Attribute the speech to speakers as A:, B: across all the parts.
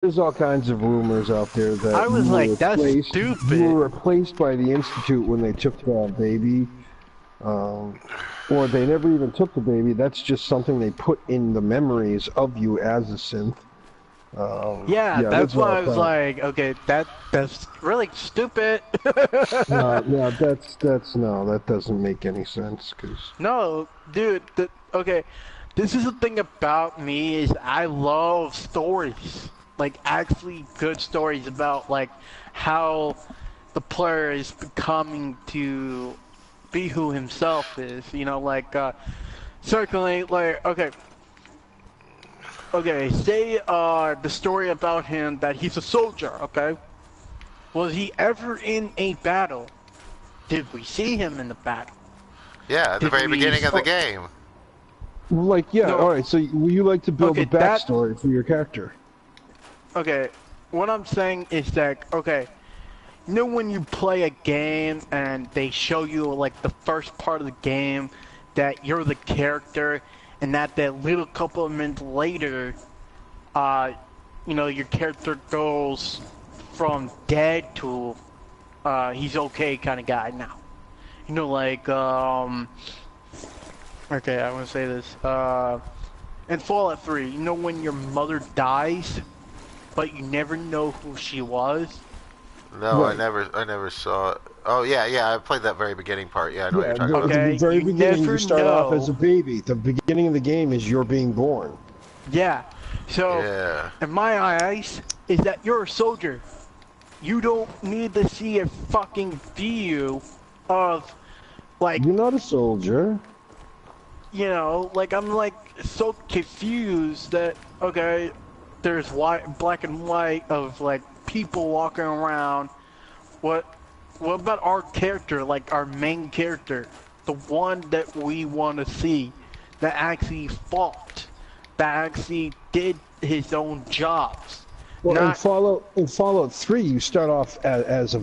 A: there's all kinds of rumors out there that
B: I was like, that's
A: you
B: stupid.
A: were replaced by the Institute when they took the baby, um, or they never even took the baby. That's just something they put in the memories of you as a synth.
B: Yeah,
A: Yeah,
B: that's
A: there's
B: why
A: all
B: I was
A: kinds.
B: like, okay, that's really stupid.
A: No, no, that's no, that doesn't make any sense. Cause
B: No, dude, okay, this is the thing about me is I love stories. Like actually good stories about like how the player is becoming to be who himself is, you know, like certainly like okay, say the story about him that he's a soldier, okay? Was he ever in a battle? Did we see him in the battle?
C: Yeah, at the
B: Did
C: very
B: we
C: beginning of the game.
A: like, yeah, all
B: no,
A: right. So you like to build a
B: okay, that
A: backstory for your character?
B: okay, what I'm saying is that okay, you know when you play a game and they show you like the first part of the game that you're the character and that little couple of minutes later uh you know your character goes from dead to he's okay kind of guy now. You know like okay, I want to say this in Fallout 3, you know when your mother dies but you never know who she was?
C: No,
A: Right.
C: I never saw it. Oh yeah, yeah, I played that very beginning part. Yeah, I know what you're
A: Yeah.
C: talking
A: At
C: about.
A: the
B: Okay,
A: very
B: you
A: beginning, you
B: never
A: start off as
B: know.
A: a baby. The beginning of the game is you're being born.
B: Yeah. So,
C: Yeah.
B: in my eyes, is that you're a soldier. You don't need to see a fucking view of, like,
A: You're not a soldier.
B: you know, like I'm like so confused that okay, there's white, black and white of like people walking around. What, what about our character, like our main character, the one that we want to see, that actually fought, that actually did his own jobs,
A: Well,
B: not
A: In Fallout 3, you start off as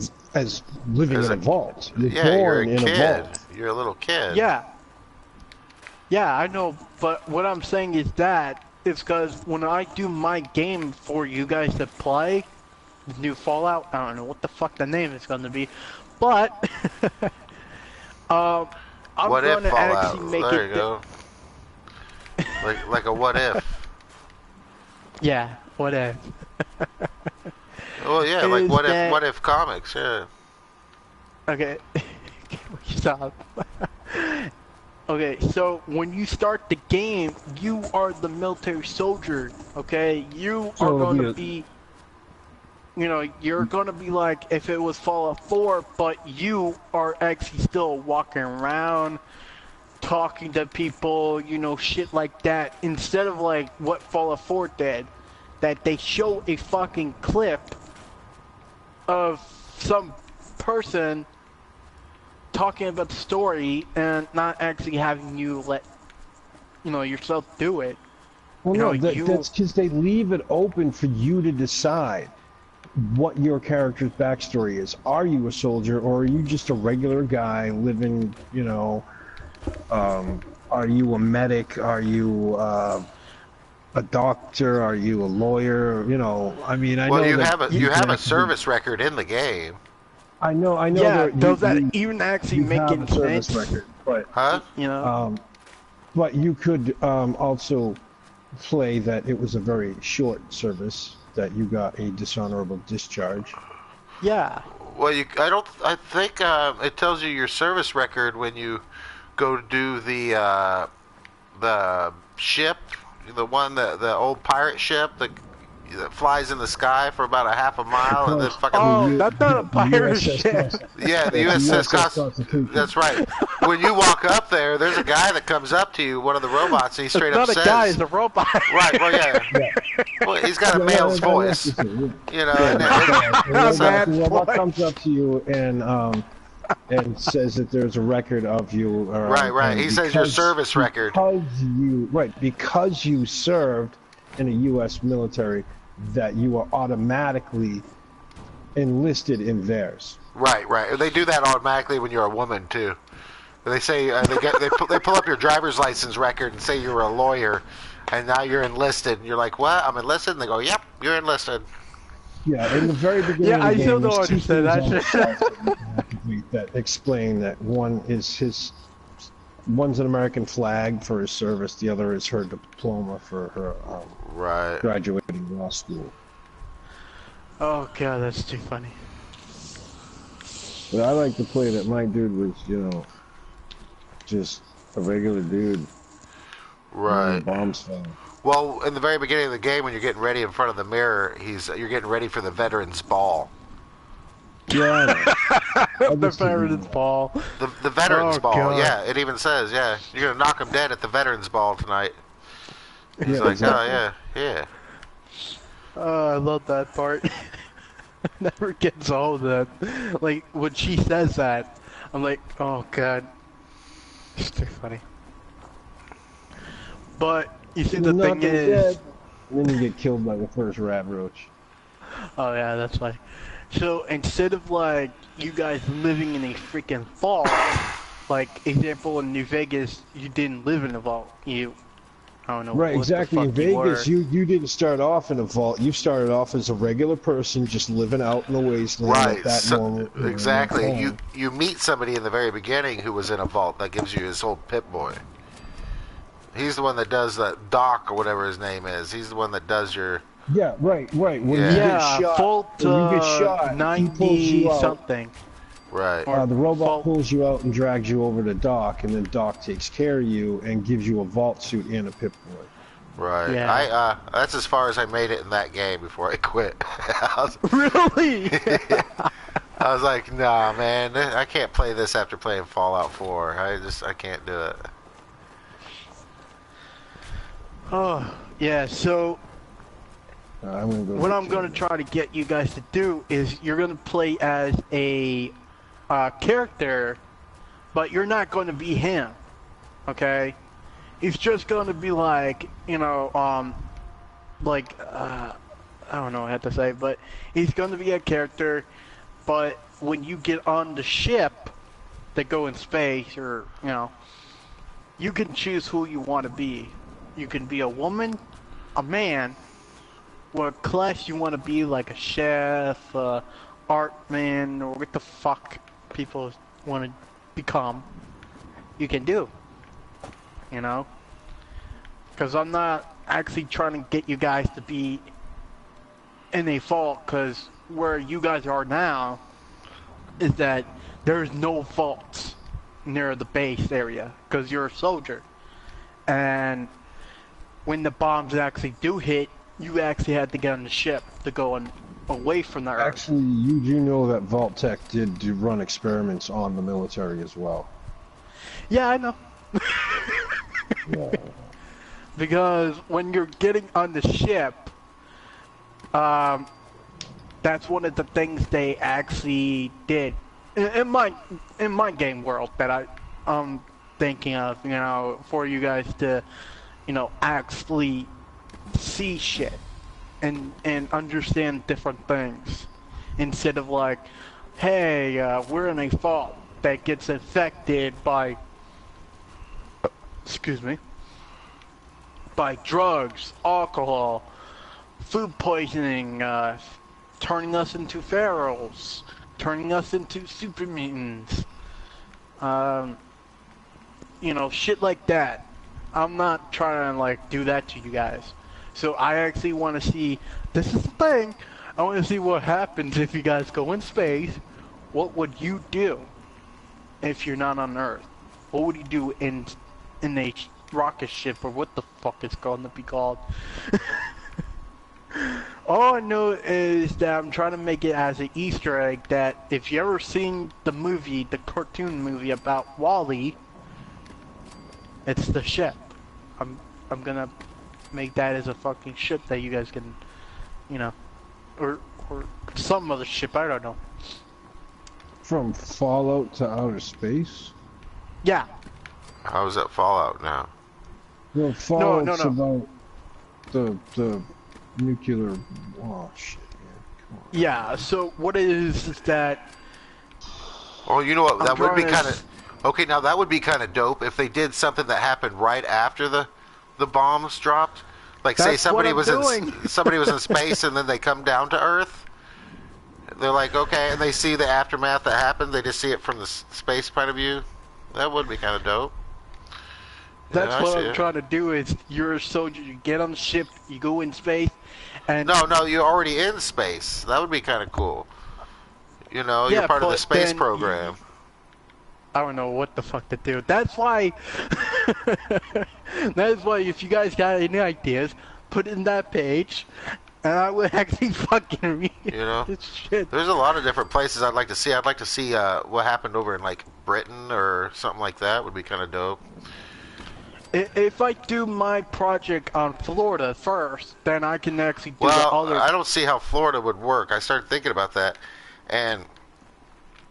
A: living
C: As
A: in a
C: a
A: vault. You're
C: yeah, you're a
A: born in a
C: kid.
A: vault.
C: You're a little kid.
B: yeah. Yeah, I know, but what I'm saying is that it's because when I do my game for you guys to play, new Fallout, I don't know what the fuck the name is going to be, but um, I'm
C: What if
B: going to actually
C: Fallout?
B: make
C: There
B: it.
C: you go. Like a what if.
B: Yeah, whatever.
C: Oh yeah, like
B: Is that
C: what if comics? Yeah.
B: okay? Stop. Okay, so when you start the game, you are the military soldier. Okay, you are
A: So it'll
B: going
A: be
B: to
A: a,
B: be you know, you're gonna be like if it was Fallout 4, but you are actually still walking around, talking to people, you know, shit like that, instead of like what Fallout 4 did, that they show a fucking clip of some person talking about the story and not actually having you let, you know, yourself do it.
A: well,
B: You know,
A: no,
B: you,
A: that's because they leave it open for you to decide what your character's backstory is. Are you a soldier or are you just a regular guy living, are you a medic? Are you a doctor? Are you a lawyer? I mean, I
C: Well,
A: know that
C: you
A: you can
C: have a
A: actually,
C: service record in the game,
A: I know
B: yeah,
A: there
B: does that even actually
A: you
B: make
A: have
B: any
A: a service
B: sense?
A: record, but
C: huh?
B: You know?
A: um, you could also play that it was a very short service that you got a dishonorable discharge.
B: Yeah.
C: Well, I think it tells you your service record when you go do the ship, the one the old pirate ship that flies in the sky for about a half a mile and then
A: Plus,
C: fucking
B: Oh, that's not a
A: the
B: pirate
A: USS
B: ship.
C: yeah, the
A: The
C: USS
A: USS
C: Cost.
A: Constitution.
C: That's right. When you walk up there, there's a guy that comes up to you, one of the robots, and he
B: It's
C: straight up
B: not a guy,
C: says,
B: it's a robot.
C: "Right, well, yeah,
A: Yeah,
C: well, he's got a
A: yeah,
C: male's
A: that's
C: voice,
A: just it. Yeah,
C: you know."
A: yeah.
B: A
C: So,
A: The
B: man's
A: robot comes
B: voice.
A: up to you and says that there's a record of you,
C: right.
A: and
C: He says your service record.
A: because you served in a U.S. military, that you are automatically enlisted in theirs.
C: Right. They do that automatically when you're a woman too. They say they pull up your driver's license record and say you're a lawyer, and now you're enlisted. And you're like, what? I'm enlisted, and they go, yep. You're enlisted.
A: Yeah, in the very beginning
B: Yeah,
A: of the
B: I
A: game,
B: still
A: there's
B: don't
A: two
B: understand
A: things on the
B: that
A: side that you can activate that explain that one is one's an American flag for his service, the other is her diploma for her
C: Right.
A: graduating law school.
B: Oh god, that's too funny.
A: But I like to play that my dude was, just a regular dude.
C: Right.
A: Bombs fell.
C: Well, in the very beginning of the game, when you're getting ready in front of the mirror, you're getting ready for the veterans ball.
A: Yeah.
B: The Veterans Ball.
C: The veterans ball.
B: God.
C: Yeah, it even says, yeah, you're gonna knock him dead at the veterans ball tonight. He's
A: Yeah,
C: like,
A: exactly.
C: oh yeah.
B: Oh, I love that part. Never gets old. That, like, when she says that, I'm like, oh god, it's too funny. But you see, the
A: Knock
B: thing
A: him
B: is,
A: dead. And then you get killed by the first rat roach.
B: oh yeah, that's funny. So instead of like you guys living in a freaking vault, like example in New Vegas, you didn't live in a vault. I don't know.
A: Right,
B: what
A: exactly.
B: The
A: In
B: fuck you were.
A: Vegas, you didn't start off in a vault. You started off as a regular person, just living out in the wasteland
C: Right.
A: at that
C: So,
A: moment.
C: exactly.
A: Yeah.
C: You meet somebody in the very beginning who was in a vault that gives you his old Pip-Boy. He's the one that does that, Doc or whatever his name is. He's the one that does your.
A: Yeah, right. When
C: Yeah.
A: you get
B: Yeah,
A: shot,
B: Vault
A: when you get shot, he pulls you
B: 90
A: out.
B: something.
C: Right.
A: The robot
B: Vault-
A: pulls you out and drags you over to Doc, and then Doc takes care of you and gives you a vault suit and a Pip-Boy.
C: Right.
B: Yeah.
C: That's as far as I made it in that game before I quit.
B: Really?
C: I was like, nah, man, I can't play this after playing Fallout 4. I can't do it.
B: Oh, yeah. So
A: I'm gonna go
B: what
A: get
B: I'm
A: you.
B: gonna try to get you guys to do is you're gonna play as a character, but you're not going to be him. Okay? He's just going to be like, I don't know what I have to say, but he's going to be a character, but when you get on the ship that go in space, or, you can choose who you want to be. You can be a woman, a man, what class you want to be, like a chef, art man, or what the fuck people want to become, you can do. Because I'm not actually trying to get you guys to be in a vault, because where you guys are now is that there's no vaults near the base area, because you're a soldier. And when the bombs actually do hit, you actually had to get on the ship to go away from the Earth.
A: Actually, you do know that Vault Tech did run experiments on the military as well.
B: Yeah, I know.
A: Yeah.
B: Because when you're getting on the ship, that's one of the things they actually did in my game world that I'm thinking of, for you guys to, actually see shit and understand different things instead of like, hey, we're in a vault that gets infected by, by drugs, alcohol, food poisoning, turning us into pharaohs, turning us into super mutants, shit like that. I'm not trying to like do that to you guys. So I actually want to see, this is the thing, I want to see what happens if you guys go in space. What would you do if you're not on Earth? What would you do in a rocket ship, or what the fuck it's going to be called? All I know is that I'm trying to make it as an Easter egg that if you ever seen the movie, the cartoon movie about Wall-E, it's the ship. I'm gonna make that as a fucking ship that you guys can, or some other ship, I don't know.
A: From Fallout to outer space?
B: Yeah.
C: How is that Fallout now?
A: No, Fallout's
B: no.
A: about the nuclear. Oh shit, man! Come on.
B: Yeah. So what it is that?
C: Oh, you know what? That would be
B: drawing
C: kind of. Okay, now that would be kind of dope if they did something that happened right after the bombs dropped. Like, say
B: That's what
C: somebody
B: I'm
C: was
B: doing.
C: somebody was in space and then they come down to Earth. They're like, okay, and they see the aftermath that happened. They just see it from the space point of view. That would be kind of dope.
B: That's
C: Yeah, I
B: what
C: see
B: I'm
C: it.
B: trying to do. Is you're a soldier, you get on the ship, you go in space, and
C: No, you're already in space. That would be kind of cool. You know, you're
B: yeah,
C: part of the
B: but
C: space
B: then
C: program.
B: I don't know what the fuck to do. That's why. That's why if you guys got any ideas, put it in that page, and I would actually fucking read
C: You know?
B: this shit.
C: There's a lot of different places I'd like to see. I'd like to see what happened over in like Britain or something like that. Would be kind of dope.
B: If I do my project on Florida first, then I can actually do the
C: Well,
B: other.
C: I don't see how Florida would work. I started thinking about that, and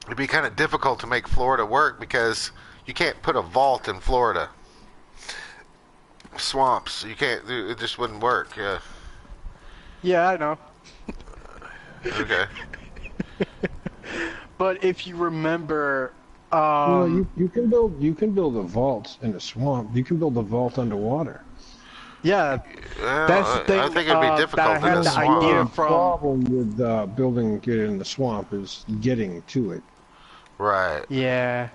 C: it'd be kind of difficult to make Florida work because you can't put a vault in Florida. Swamps, you can't. It just wouldn't work. Yeah.
B: Yeah, I know.
C: Okay.
B: But if you remember,
A: Well, you can build a vault in a swamp. You can build a vault underwater.
B: yeah,
C: Well,
B: that's the thing.
C: I think it'd be
B: that
C: difficult
B: I
C: in
B: had
C: a
B: the
C: swamp.
B: idea
A: The
B: from.
A: problem with building it in the swamp is getting to it.
C: Right.
B: Yeah,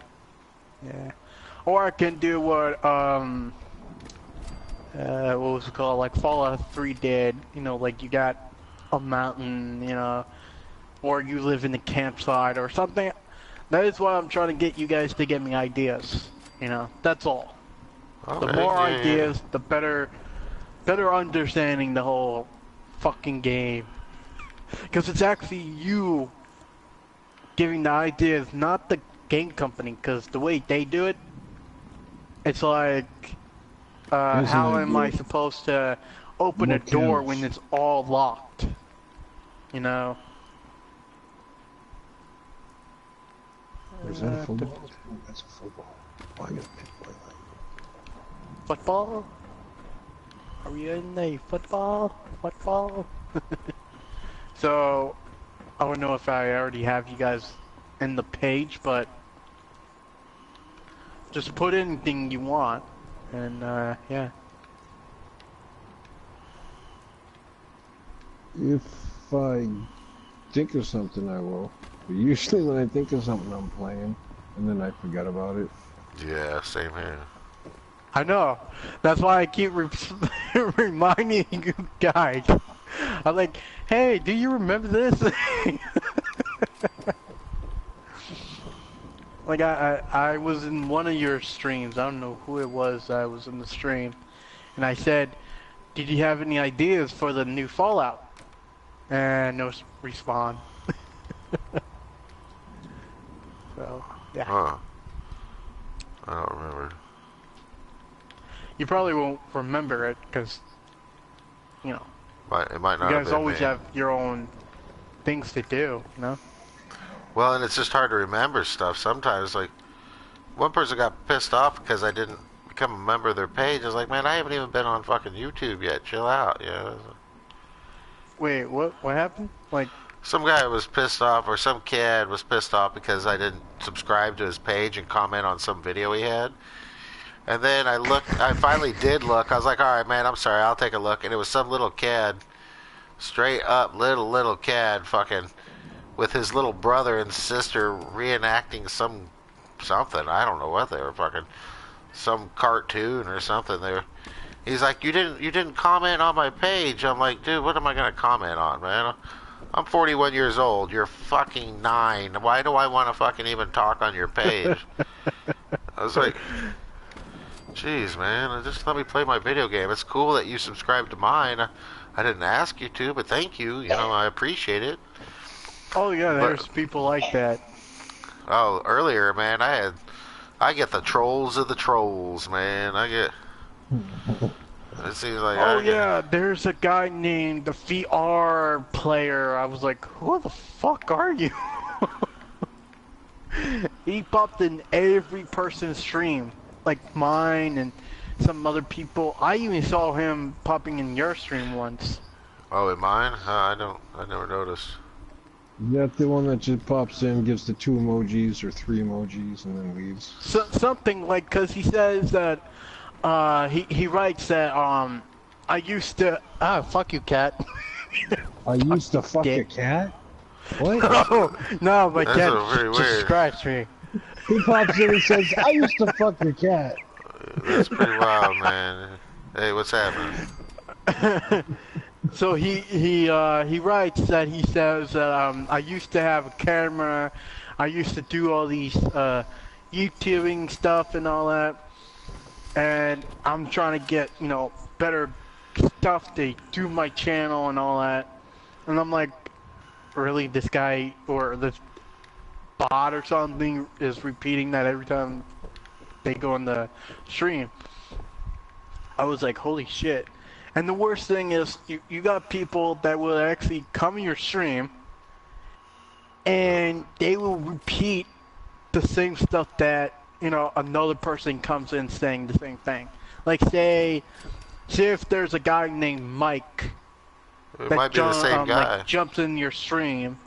B: yeah. Or I can do what what was it called? Like Fallout 3 did. You know, like you got a mountain, you know, or you live in a campsite or something. That is why I'm trying to get you guys to get me ideas. You know, that's all.
C: Okay,
B: The more
C: yeah.
B: ideas, the better understanding the whole fucking game. Because it's actually you giving the ideas, not the game company. Because the way they do it, it's like,
A: There's
B: how
A: an
B: am I
A: idea.
B: supposed to open a
A: What
B: door
A: counts?
B: when it's all locked? You know?
A: Is that a football? That's a football. Oh, I gotta pick my line.
B: Football? Are we in the football? Football? So, I don't know if I already have you guys in the page, but just put anything you want, and yeah.
A: If I think of something, I will. But usually when I think of something, I'm playing, and then I forget about it.
C: Yeah, same here.
B: I know. That's why I keep reminding you guys. I'm like, hey, do you remember this? Like I was in one of your streams. I don't know who it was. I was in the stream, and I said, "Did you have any ideas for the new Fallout?" And no respawn. So yeah,
C: Huh. I don't remember.
B: you probably won't remember it because you know
C: It might
B: you
C: not have
B: guys
C: been
B: always
C: me.
B: have your own things to do. You know.
C: Well, and it's just hard to remember stuff sometimes. Like, one person got pissed off because I didn't become a member of their page. I was like, man, I haven't even been on fucking YouTube yet. Chill out, you know?
B: Wait, what happened? Like,
C: Some guy was pissed off, or some kid was pissed off because I didn't subscribe to his page and comment on some video he had. And then I finally did look. I was like, all right, man, I'm sorry, I'll take a look. And it was some little kid, straight up little kid, fucking, with his little brother and sister reenacting something. I don't know what they were fucking, some cartoon or something. He's like, you didn't comment on my page. I'm like, dude, what am I gonna comment on, man? I'm 41 years old. You're fucking 9. Why do I want to fucking even talk on your page? I was like, jeez, man, just let me play my video game. It's cool that you subscribe to mine. I didn't ask you to, but thank you. You know, I appreciate it.
B: oh yeah, there's people like that.
C: Oh, earlier, man, I get the trolls of the trolls, man. It seems like
B: Oh
C: I get-
B: yeah, there's a guy named the VR player. I was like, who the fuck are you? He popped in every person's stream, like mine and some other people. I even saw him popping in your stream once.
C: Oh, in mine? I never noticed.
A: Is that the one that just pops in, gives the 2 emojis or 3 emojis, and then leaves?
B: Something like, cause he says that, he writes that, I used to. Ah, fuck you, cat.
A: I used to fuck a
B: dick.
A: cat? What?
B: Oh, no, my
C: That's
B: cat
C: very
B: just
C: weird.
B: scratched me.
A: He pops in and says, I used to fuck your cat.
C: That's pretty wild, man. Hey, what's happening?
B: So he writes that he says that I used to have a camera, I used to do all these YouTubing stuff and all that, and I'm trying to get better stuff to do my channel and all that, and I'm like, really, this guy or this bot or something is repeating that every time they go on the stream. I was like, holy shit. And the worst thing is, you got people that will actually come in your stream, and they will repeat the same stuff that, another person comes in saying the same thing. Like, say if there's a guy named Mike
C: It
B: that
C: might be the same guy.
B: like, jumps in your stream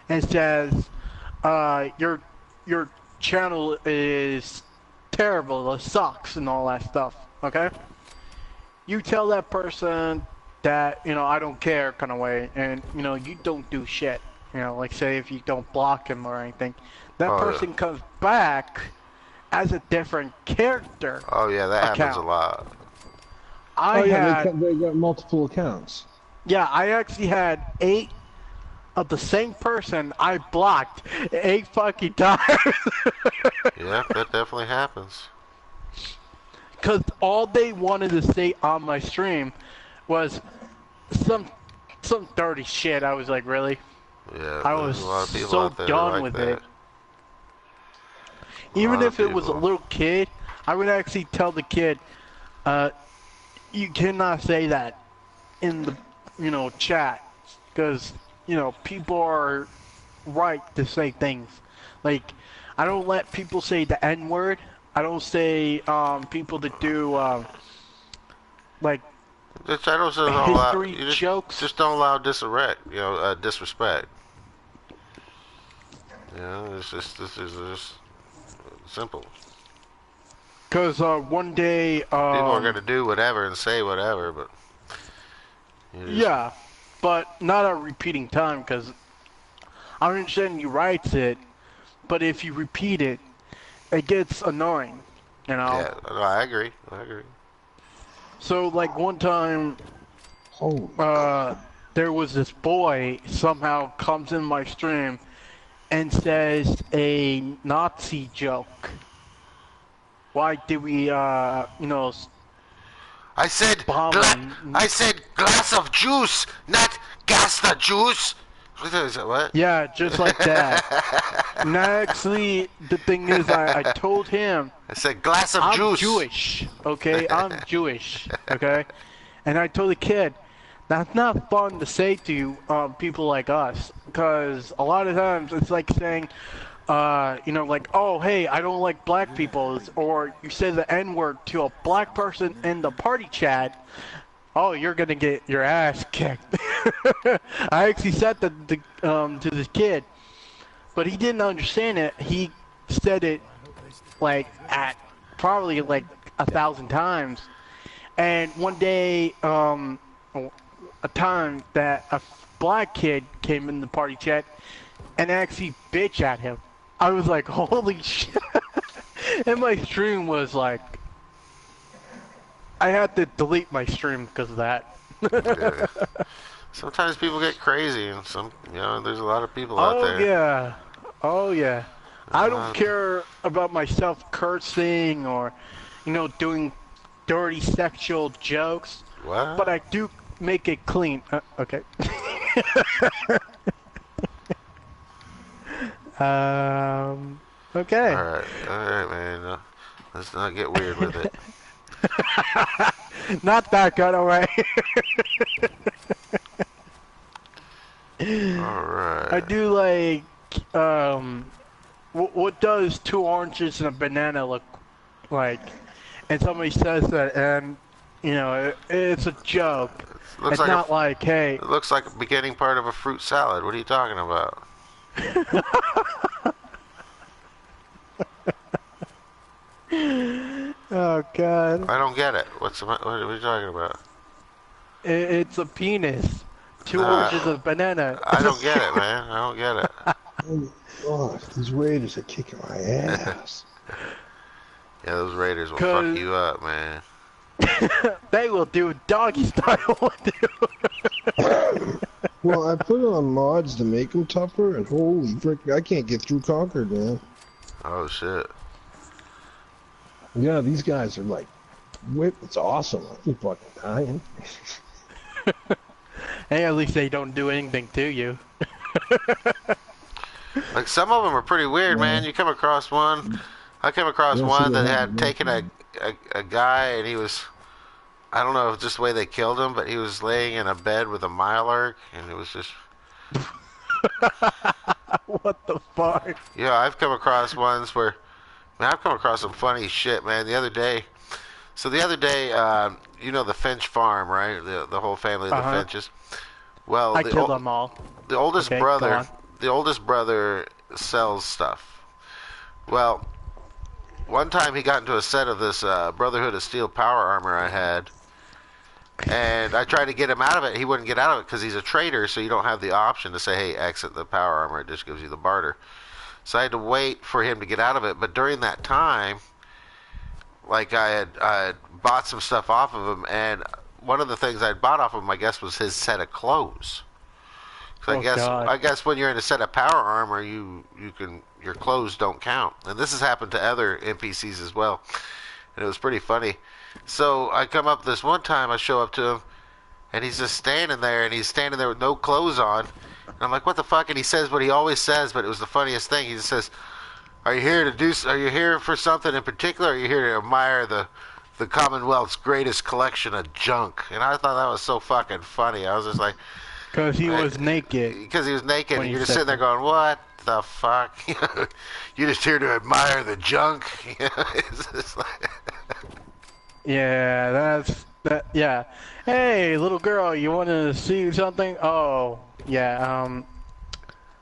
B: and says, your channel is terrible, it sucks, and all that stuff, okay? You tell that person that, I don't care kind of way, and, you don't do shit. Like say if you don't block him or anything, that person comes back as a different character.
C: Oh yeah, that happens a lot.
A: They got multiple accounts.
B: Yeah, I actually had 8 of the same person I blocked 8 fucking times.
C: Yeah, that definitely happens.
B: Because all they wanted to say on my stream was some dirty shit. I was like, really?
C: Yeah,
B: I was
C: a lot of people
B: so
C: out there
B: done
C: like
B: with
C: that.
B: it. Even
C: lot
B: if
C: of
B: it was a
C: people.
B: little kid, I would actually tell the kid, you cannot say that in the, chat. Because, people are right to say things. Like, I don't let people say the N-word. I don't say, people that do, like,
C: The channels don't allow,
B: history jokes.
C: Just don't allow disrespect. Disrespect. This is just simple.
B: Because, one day,
C: People are gonna do whatever and say whatever, but
B: yeah, but not a repeating time, because I understand you writes it, but if you repeat it, it gets annoying,
C: Yeah, no, I agree.
B: So, like, one time,
A: Holy.
B: there was this boy somehow comes in my stream and says a Nazi joke. Why did we,
C: I said
B: bomb
C: I said glass of juice, not gas the juice. What?
B: Yeah, just like that. And actually, the thing is, I told him,
C: I said glass of
B: I'm
C: juice.
B: Jewish, okay? I'm Jewish, okay? And I told the kid, that's not fun to say to people like us, because a lot of times it's like saying, like, oh, hey, I don't like black people, or you say the N-word to a black person in the party chat, oh, you're gonna get your ass kicked. I actually said that to this kid, but he didn't understand it. He said it like at probably like 1,000 times. And one day, a time that a black kid came in the party chat and actually bitch at him. I was like, holy shit. And my stream was like, I had to delete my stream because of that.
C: Yeah. Sometimes people get crazy, and there's a lot of people out there.
B: Oh yeah. I don't care about myself cursing or, doing dirty sexual jokes.
C: What?
B: But I do make it clean. Okay. Okay.
C: All right, man. Let's not get weird with it.
B: Not that kind of way.
C: Alright.
B: I do like, what does 2 oranges and a banana look like? And somebody says that, and, it's a joke. It's
C: like
B: not like, hey.
C: It looks like a beginning part of a fruit salad. What are you talking about?
B: Oh, God.
C: I don't get it. What are you talking about?
B: It's a penis. Two
C: Uh,
B: oranges and a banana.
C: I don't get it, man. I don't get it.
A: Oh, God, these Raiders are kicking my ass.
C: Yeah, those Raiders will
B: 'Cause-
C: fuck you up, man.
B: They will do doggy style.
A: Well, I put on mods to make them tougher, and holy frick, I can't get through Concord, man.
C: Oh shit.
A: Yeah, these guys are like, it's awesome. I'm fucking dying.
B: Hey, at least they don't do anything to you.
C: Like some of them are pretty weird, man. You come across one. I came across
A: Yeah,
C: one
A: see,
C: that
A: they
C: had
A: have-
C: taken a guy, and he was, I don't know if it's just the way they killed him, but he was laying in a bed with a Mylark, and it was just.
B: What the fuck?
C: Yeah, I've come across ones where, man, I've come across some funny shit, man. The other day, you know the Finch farm, right? The whole family of the Finches. Well,
B: I killed them all.
C: the oldest
B: Okay, go
C: brother,
B: on.
C: the oldest brother sells stuff. Well, one time he got into a set of this Brotherhood of Steel power armor I had, and I tried to get him out of it. He wouldn't get out of it because he's a trader, so you don't have the option to say, hey, exit the power armor. It just gives you the barter. So I had to wait for him to get out of it. But during that time, like I had bought some stuff off of him, and one of the things I had bought off of him, I guess, was his set of clothes. So
B: Oh, God.
C: I guess when you're in a set of power armor, your clothes don't count. And this has happened to other NPCs as well. And it was pretty funny. So I come up this one time, I show up to him, and he's just standing there, and he's standing there with no clothes on. And I'm like, what the fuck? And he says what he always says, but it was the funniest thing. He just says, are you here for something in particular? Or are you here to admire the Commonwealth's greatest collection of junk? And I thought that was so fucking funny. I was just like,
B: Because he was naked.
C: because he was naked,
B: When
C: and
B: he
C: you're just
B: said
C: sitting there going, what the fuck? You're just here to admire the junk? It's just like...
B: Yeah, yeah. Hey, little girl, you want to see something? Oh, yeah,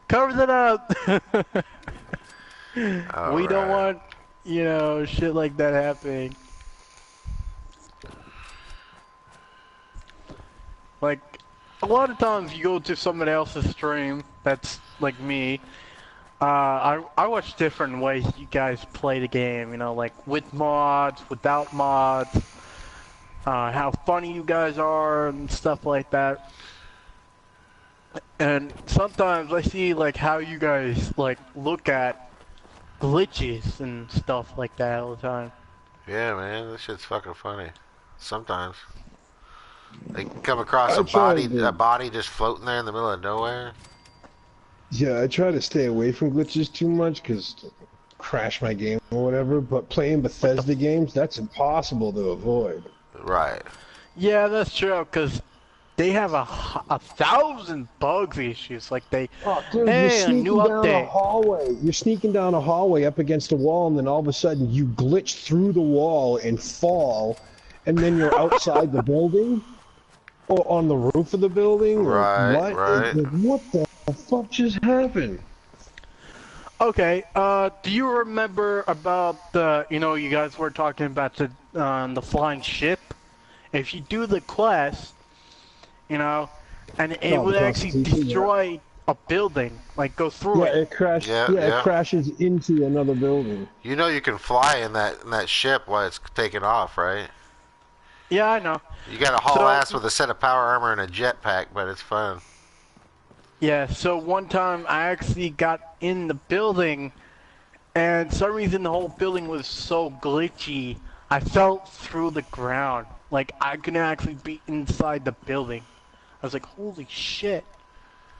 B: cover that up. We don't want, shit like that happening. Like, a lot of times you go to someone else's stream that's like me. I watch different ways you guys play the game, like with mods, without mods, how funny you guys are and stuff like that. And sometimes I see like how you guys like look at glitches and stuff like that all the time.
C: Yeah, man, this shit's fucking funny. Sometimes. They come across
A: I
C: a body,
A: tried to-
C: a body just floating there in the middle of nowhere.
A: Yeah, I try to stay away from glitches too much because crash my game or whatever. But playing Bethesda games, that's impossible to avoid.
C: Right.
B: Yeah, that's true, because they have a 1,000 bugs issues. Like they,
A: Oh, dude,
B: hey,
A: you're
B: a
A: sneaking
B: new
A: down
B: update.
A: a hallway. You're sneaking down a hallway up against a wall, and then all of a sudden you glitch through the wall and fall, and then you're outside the building, or on the roof of the building. Or
C: Right,
A: what?
C: right.
A: Like, what the fuck just happened?
B: Okay, do you remember about the, you guys were talking about the flying ship? If you do the quest, and it
A: Oh,
B: would
A: the
B: actually
A: Constitution, yeah.
B: destroy a building, like go through
A: Yeah,
B: it.
A: it crashed.
C: Yeah,
A: Yeah,
C: yeah.
A: it crashes into another building.
C: You know you can fly in that ship while it's taking off, right?
B: Yeah, I know.
C: You got to haul
B: So-
C: ass with a set of power armor and a jetpack, but it's fun.
B: Yeah, so one time I actually got in the building, and some reason the whole building was so glitchy, I fell through the ground. Like, I couldn't actually be inside the building. I was like, holy shit.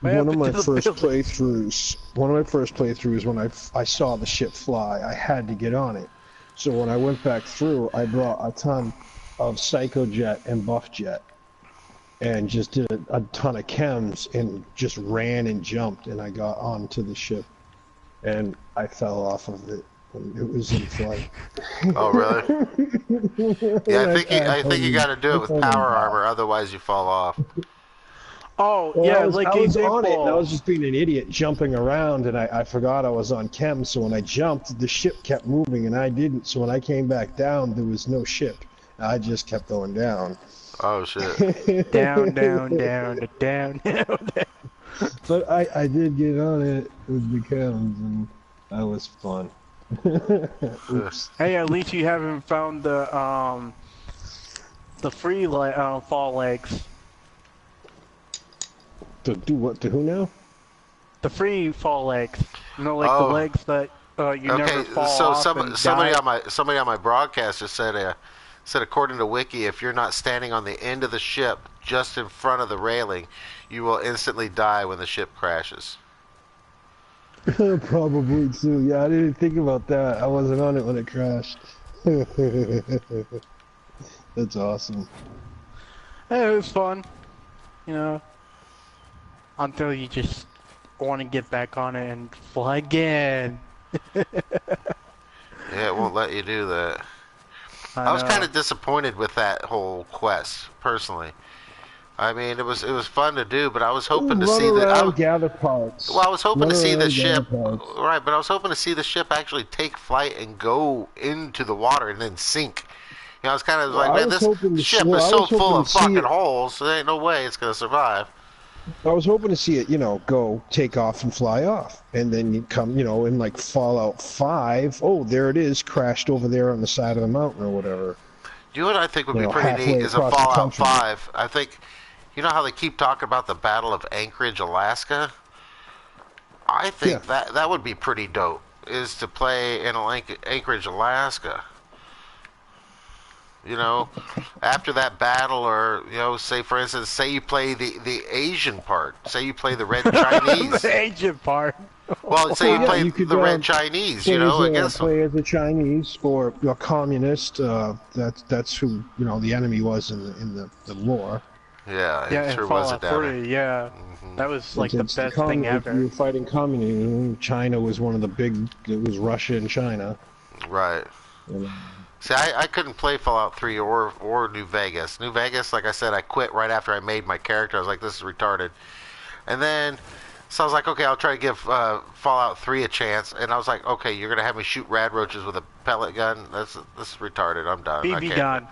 B: What
A: One of
B: happened
A: my
B: to the
A: first
B: building?
A: playthroughs when I saw the ship fly, I had to get on it. So when I went back through, I brought a ton of Psycho Jet and Buff Jet, and just did a ton of chems and just ran and jumped, and I got onto the ship, and I fell off of it when it was in flight.
C: Oh, really? Yeah, I think you got to do it with power armor, otherwise you fall off.
B: Oh,
A: Well,
B: yeah,
A: I was,
B: like
A: I was on it, and I
B: example.
A: was just being an idiot jumping around, and I forgot I was on chem, so when I jumped, the ship kept moving, and I didn't, so when I came back down, there was no ship. I just kept going down.
C: Oh shit.
B: Down, down, down, down, down.
A: But I did get on it with the cams, and that was fun. Oops.
B: Hey, at least you haven't found the free fall legs.
A: To do what? To who now?
B: The free fall legs. You know, like the
C: Oh.
B: legs that you never
C: Okay,
B: fall
C: so
B: off and
C: somebody
B: die.
C: on my broadcast just said according to Wiki, if you're not standing on the end of the ship just in front of the railing, you will instantly die when the ship crashes.
A: Probably too. Yeah, I didn't think about that. I wasn't on it when it crashed. That's awesome.
B: Hey, it was fun. You know, until you just want to get back on it and fly again.
C: Yeah, it won't let you do that. I was
B: know.
C: kind of disappointed with that whole quest, personally. I mean, it was fun to do, but I was hoping to
A: Run
C: see that.
A: around, gather parts.
C: Well, I was hoping
A: Run
C: to see the
A: around,
C: ship,
A: gather parts.
C: right? But I was hoping to see the ship actually take flight and go into the water and then sink. You know, I was kind of like,
A: I
C: man,
A: was
C: this
A: hoping to
C: ship
A: see- well,
C: is
A: I
C: so
A: was hoping
C: full
A: to
C: of
A: see
C: fucking
A: it-
C: holes. There ain't no way it's gonna survive.
A: I was hoping to see it, go take off and fly off, and then you come, in like Fallout 5. Oh, there it is, crashed over there on the side of the mountain or whatever.
C: You know what I think would be pretty
A: halfway
C: neat is a
A: across the
C: Fallout
A: country.
C: 5. I think, you know how they keep talking about the Battle of Anchorage, Alaska? I think that would be pretty dope, is to play in Anchorage, Alaska. You know, after that battle, or, say, for instance, say you play the Asian part. Say you play the Red Chinese.
B: The Asian part.
C: Well, say you
A: Yeah,
C: play
A: you could,
C: the Red Chinese,
A: play as a Chinese or a communist. That's who the enemy was in the lore.
C: Yeah,
B: Yeah,
C: it
B: in
C: sure was it
B: Fallout
C: down there.
B: 3, yeah. That was like the
A: It's
B: best thing
A: if
B: ever.
A: you're fighting communism, China was one of the big. It was Russia and China.
C: Right.
A: And,
C: See, I couldn't play Fallout 3 or New Vegas. New Vegas, like I said, I quit right after I made my character. I was like, this is retarded. And then, so I was like, okay, I'll try to give Fallout 3 a chance. And I was like, okay, you're going to have me shoot rad roaches with a pellet gun? This is retarded. I'm done. I
B: BB
C: can't.
B: gun.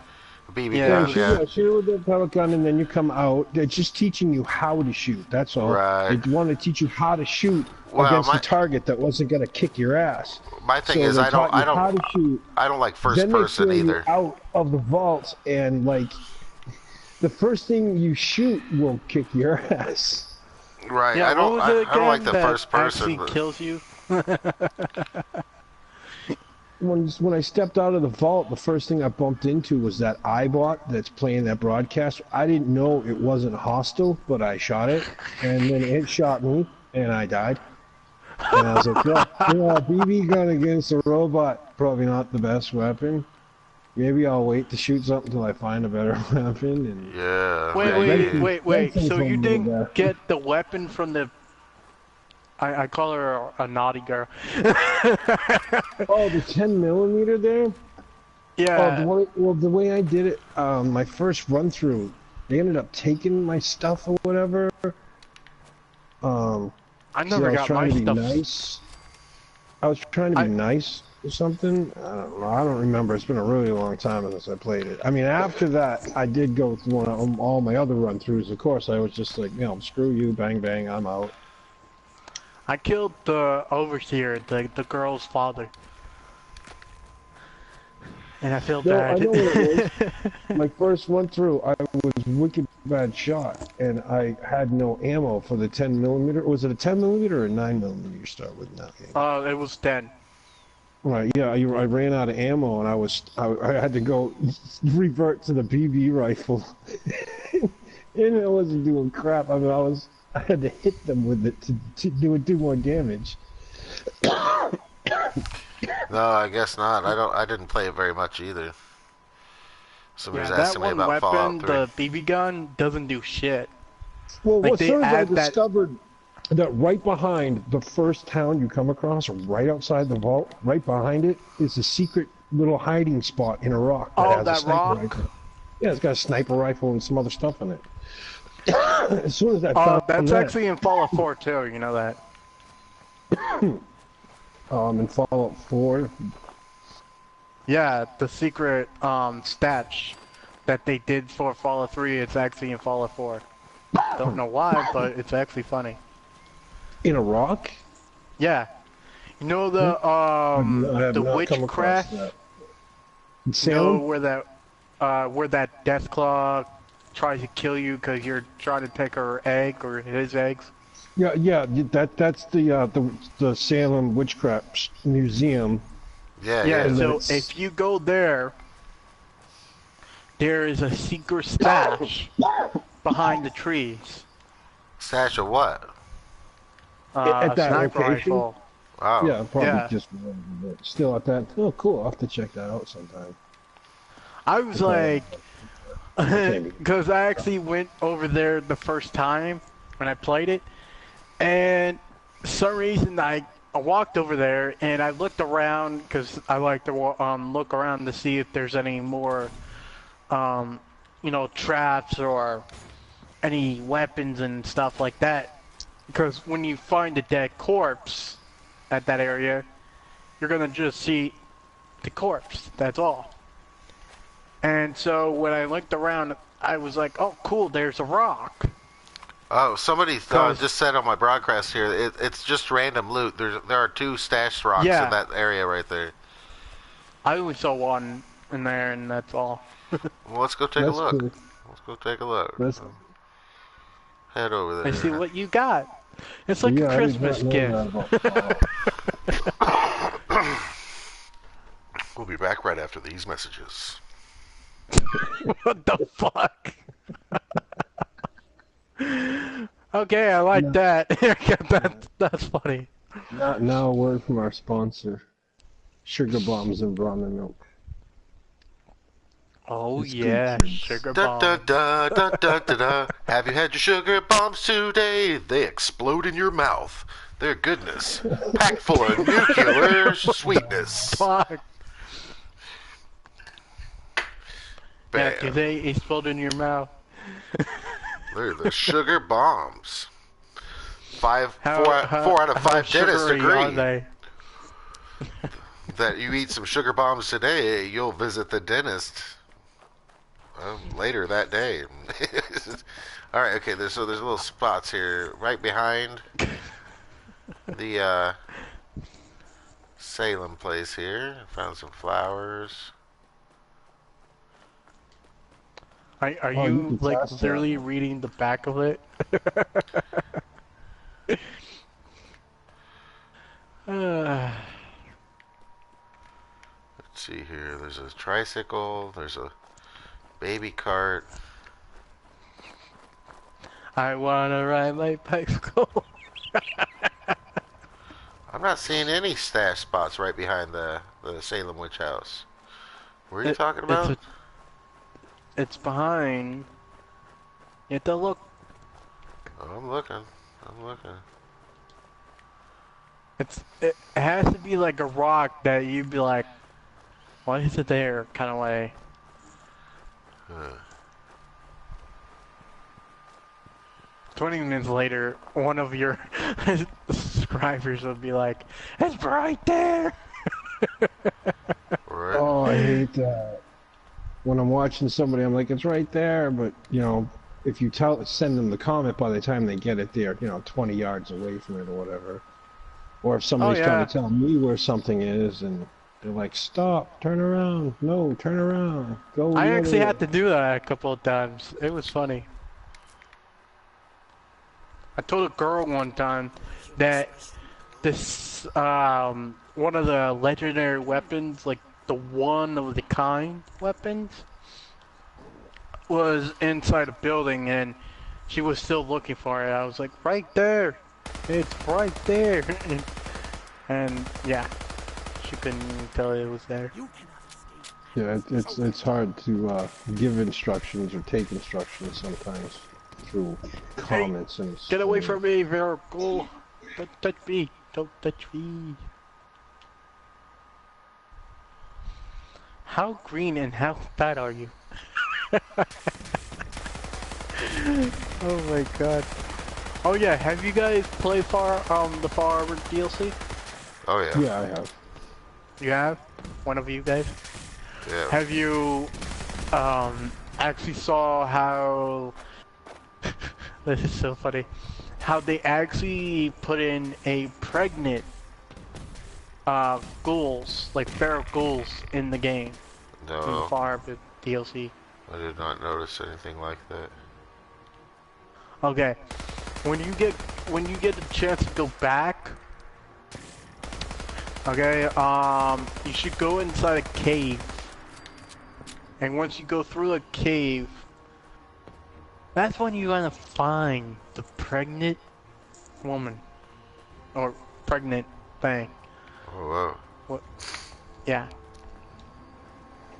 C: BB
B: Yeah.
C: gun, yeah.
A: shoot with the pellet gun, and then you come out. They're just teaching you how to shoot. That's all.
C: Right.
A: They want to teach you how to shoot
C: Well,
A: against
C: my-
A: the target that wasn't going to kick your ass.
C: My thing
A: So
C: is,
A: they
C: I don't
A: taught you how to shoot.
C: I don't like first
A: Then they
C: person
A: throw you
C: either.
A: out of the vaults, and the first thing you shoot will kick your ass.
C: Right.
B: Yeah,
C: I don't.
B: what was it
C: I don't like
B: again
C: the
B: that
C: first person.
B: actually
C: But,
B: kills you?
A: When I stepped out of the vault, the first thing I bumped into was that iBot that's playing that broadcast. I didn't know it wasn't hostile, but I shot it, and then it shot me, and I died. And I was like, BB gun against a robot, probably not the best weapon. Maybe I'll wait to shoot something until I find a better weapon. And
C: yeah.
B: Wait.
A: That's
B: So you
A: something
B: didn't
A: to
B: get the weapon from the... I call her a naughty girl.
A: Oh, the 10mm there?
B: Yeah.
A: The way I did it, my first run through, they ended up taking my stuff or whatever.
B: I
A: See,
B: never
A: I was
B: got
A: trying
B: my
A: to be
B: stuff.
A: nice. I was trying to be nice or something. I don't know. I don't remember. It's been a really long time since I played it. I mean, after that, I did go through all my other run-throughs. Of course, I was just like, screw you, bang, bang, I'm out.
B: I killed the overseer, the girl's father. And I feel
A: No,
B: bad.
A: I know what it was. My first run through, I was wicked bad shot, and I had no ammo for the 10mm. Was it a 10mm or a 9mm you start with in that game?
B: It was 10.
A: Right, yeah, I ran out of ammo, and I had to go revert to the BB rifle, and I wasn't doing crap. I mean, I had to hit them with it to do more damage.
C: No, I guess not. I didn't play it very much either. Somebody's
B: Yeah, that
C: asking me
B: one
C: about
B: weapon,
C: Fallout 3.
B: the BB gun, doesn't do shit.
A: Well,
B: Like,
A: what
B: they
A: soon as I
B: add that-
A: discovered that right behind the first town you come across, right outside the vault, right behind it, is a secret little hiding spot in a rock.
B: Oh,
A: has a
B: that
A: sniper
B: rock?
A: rifle. Yeah, it's got a sniper rifle and some other stuff in it. As soon as I
B: Oh,
A: found
B: that's
A: that,
B: actually in Fallout 4 too, you know that.
A: in Fallout 4,
B: Yeah, the secret, stats that they did for Fallout 3. It's actually in Fallout 4. Don't know why, but it's actually funny.
A: In a rock?
B: Yeah. You know
A: I have
B: the
A: not come across
B: witchcraft?
A: that.
B: You
A: Salem?
B: know where that Deathclaw tries to kill you because you're trying to take her egg or his eggs?
A: Yeah, yeah. That's the Salem Witchcraft Museum.
C: Yeah,
B: Yeah,
C: yeah.
B: so if you go there, there is a secret stash behind the trees.
C: Stash of what?
A: At that
B: Sniper
A: location?
B: rifle.
C: Wow.
A: Yeah, probably
B: Yeah.
A: just still at that. Oh, cool. I'll have to check that out sometime.
B: I was
A: Okay.
B: like, because I actually went over there the first time when I played it, and for some reason I walked over there and I looked around because I like to look around to see if there's any more, you know, traps or any weapons and stuff like that. Because when you find a dead corpse at that area, you're gonna just see the corpse. That's all. And so when I looked around, I was like, "Oh, cool! There's a rock."
C: Oh, somebody
B: Cause-
C: just said on my broadcast here, it's just random loot. There are 2 stashed rocks
B: Yeah.
C: in that area right there.
B: I only saw one in there, and that's all.
C: Well, let's go take a
A: That's
C: look.
A: cool.
C: Let's go take a look.
A: That's,
C: Head over there.
B: I see what you got. It's like
A: yeah,
B: a
A: I did
B: Christmas
A: not know
B: gift.
A: that about Fallout.
C: We'll be back right after these messages.
B: What the fuck? Okay, I like that. That's funny.
A: Now a word from our sponsor, Sugar Bombs and Ramen Milk.
B: Oh
A: It's
B: yeah,
A: good.
B: sugar
C: Da,
B: bomb.
C: da, da, da, da, da, da. Have you had your sugar bombs today? They explode in your mouth. Their goodness, packed full of nuclear sweetness.
B: Fuck. Yeah, do
C: Bam.
B: they explode in your mouth?
C: They're the sugar bombs. Four out of
B: how
C: 5 dentists
B: sugary are
C: agree
B: they?
C: that you eat some sugar bombs today, you'll visit the dentist later that day. All right, okay. There's little spots here right behind the Salem place here. Found some flowers.
B: Are
A: Oh, you
B: you
A: can
B: like
A: test that.
B: literally reading the back of it?
C: Let's see here. There's a tricycle. There's a baby cart.
B: I wanna ride my bicycle.
C: I'm not seeing any stash spots right behind the Salem Witch House. What are you talking about?
B: It's behind. You have to look.
C: Oh, I'm looking.
B: It has to be like a rock that you'd be like, why is it there? Kind of way.
C: Huh.
B: 20 minutes later, one of your subscribers will be like, it's right there!
C: Right.
A: Oh, I hate that. When I'm watching somebody, I'm like, it's right there, but you know, if you send them the comment by the time they get it there, you know, 20 yards away from it or whatever. Or if somebody's
B: yeah.
A: trying to tell me where something is, and they're like, stop, turn around, no, turn around, go.
B: I
A: the
B: actually
A: other
B: had
A: way."
B: to do that a couple of times. It was funny. I told a girl one time that this, one of the legendary weapons, like the one of the kind weapons, was inside a building and she was still looking for it. I was like, right there! It's right there! And yeah, she couldn't even tell it was there.
A: Yeah, it's hard to give instructions or take instructions sometimes through comments and.
B: Get away from me, Virgo! Don't touch me! Don't touch me! How green and how fat are you? Oh my god. Oh yeah, have you guys played the Far Harbor DLC?
C: Oh yeah.
A: Yeah, I have.
B: You have? One of you guys?
C: Yeah.
B: Have you actually saw how this is so funny. How they actually put in a pregnant ghouls, like feral ghouls in the game. In the
C: No,
B: Far Harbor DLC.
C: I did not notice anything like that.
B: Okay. When you get the chance to go back, okay, you should go inside a cave. And once you go through a cave, that's when you're gonna find the pregnant woman. Or pregnant thing.
C: Oh, wow.
B: What? Yeah.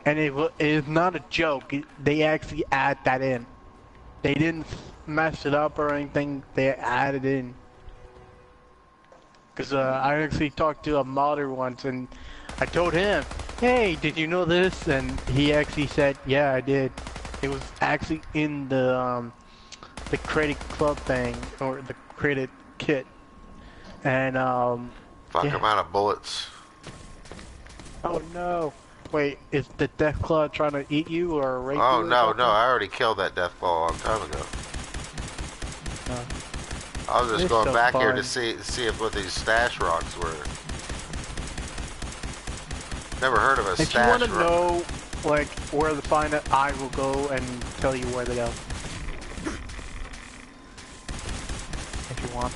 B: And it is not a joke. They actually add that in. They didn't mess it up or anything. They added in. Because I actually talked to a modder once and I told him, hey, did you know this? And he actually said, yeah, I did. It was actually in the credit club thing, or the credit kit. And,
C: Fuck,
B: yeah.
C: I'm out of bullets.
B: Oh no. Wait, is the Deathclaw trying to eat you or rape you?
C: Oh,
B: or
C: no,
B: something?
C: no, I already killed that death ball a long time ago. I was just
B: It's
C: going
B: so
C: back here to
B: fun.
C: see if what these stash rocks were. Never heard of a
B: If you
C: stash
B: want to
C: rock.
B: know, like, where to find it, I will go and tell you where to go. If you want.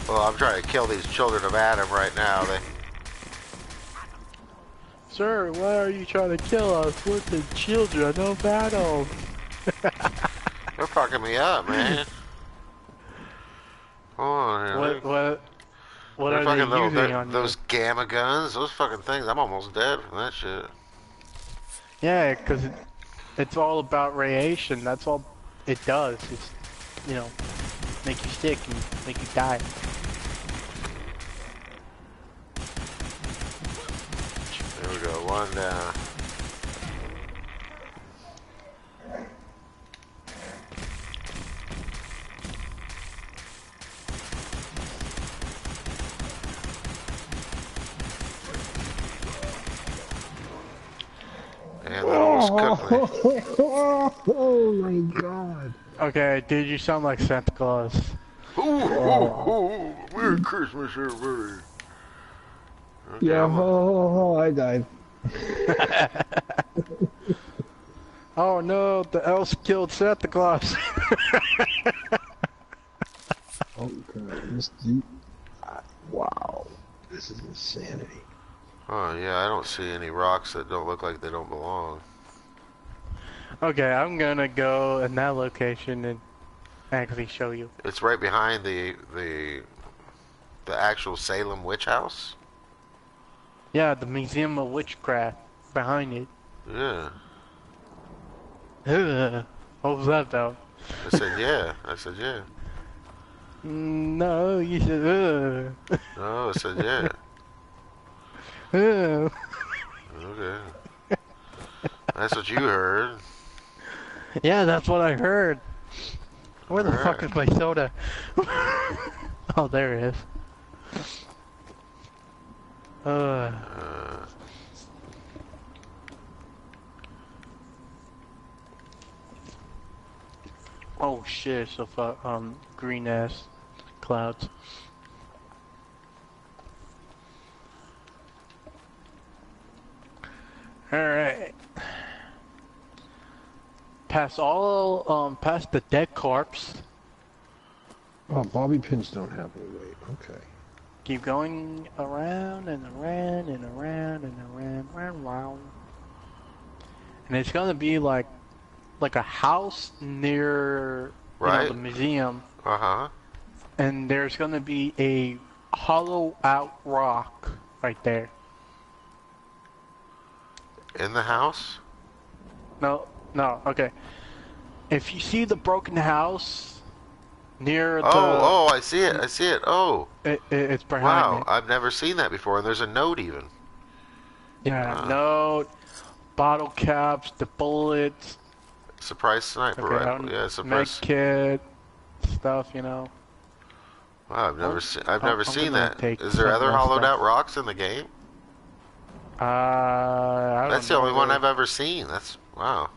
C: Well, I'm trying to kill these children of Adam right now.
B: Sir, why are you trying to kill us? We're the children of Adam.
C: They're fucking me up, man. Hold on here.
B: What
C: They're
B: are
C: fucking
B: they using on
C: those gamma guns, those fucking things. I'm almost dead from that shit.
B: you? Yeah, because it's all about radiation. That's all it does. It's, you know, make you sick and make you die.
C: There we go, one down. And that almost cooked me.
A: Oh my god.
B: Okay, dude, you sound like Santa Claus.
C: Ooh, Merry Christmas, everybody. Okay,
A: Yeah, I died.
B: Oh no, the elves killed Santa Claus.
A: Oh god, this dude. Wow. This is insanity.
C: Oh yeah, I don't see any rocks that don't look like they don't belong.
B: Okay, I'm gonna go in that location and actually show you.
C: It's right behind the actual Salem witch house.
B: Yeah, the Museum of Witchcraft behind it.
C: Yeah.
B: Ugh. What was that about?
C: I said yeah. I said yeah.
B: No, you said
C: No, I said yeah.
B: ugh.
C: Okay. That's what you heard.
B: Yeah, that's what I heard. Where the fuck
C: Alright.
B: is my soda? Oh, there it is.
C: Uh,
B: Oh shit, so green ass clouds. Alright. Past the dead corpse.
A: Oh, bobby pins don't have any weight. Okay.
B: Keep going around and around and around and around and around. And it's gonna be like a house near
C: Right.
B: the museum,
C: uh-huh.
B: and there's gonna be a hollow out rock right there.
C: In the house?
B: No, okay. If you see the broken house near the,
C: Oh, I see it. I see it. Oh.
B: it's behind
C: Wow,
B: it.
C: I've never seen that before, and there's a note even.
B: Yeah, note, bottle caps, the bullets,
C: Surprise sniper rifle. Yeah,
B: med
C: surprise.
B: kit, stuff, you know.
C: Wow, I've never
B: Oh,
C: seen. I've never
B: I'm
C: seen
B: gonna
C: that.
B: take
C: Is there
B: some
C: other
B: of that
C: hollowed
B: stuff.
C: out rocks in the game?
B: I
C: That's the
B: don't know,
C: only one
B: really.
C: I've ever seen. That's wow.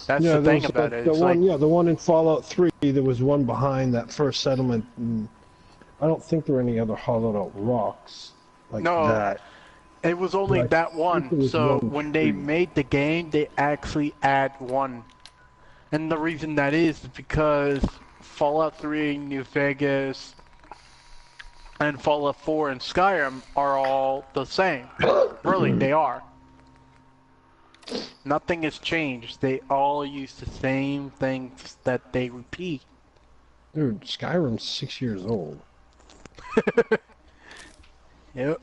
B: That's
A: Yeah,
B: the
A: there
B: thing
A: was
B: about it.
A: the
B: It's
A: one.
B: like,
A: Yeah, the one in Fallout 3. There was one behind that first settlement. And I don't think there were any other hollowed out rocks like
B: no,
A: that.
B: it was
A: But
B: only
A: I
B: that
A: think
B: one.
A: there was
B: So
A: one
B: when they
A: tree.
B: made the game, they actually add one. And the reason that is because Fallout 3, New Vegas, and Fallout 4 and Skyrim are all the same. Really, they are. Nothing has changed. They all use the same things that they repeat.
A: Dude, Skyrim's 6 years old.
B: Yep.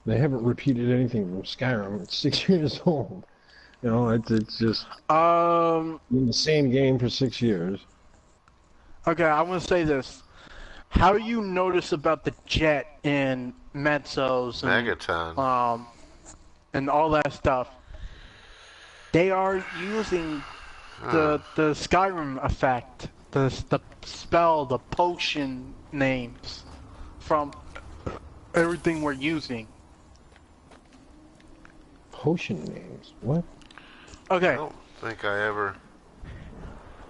A: They haven't repeated anything from Skyrim. It's 6 years old. You know, it's just in the same game for 6 years.
B: Okay, I want to say this. How you notice about the jet in Mezzos and
C: Megaton.
B: And all that stuff? They are using the Skyrim effect, the spell, the potion names from everything we're using.
A: Potion names? What?
B: Okay.
C: I don't think I ever.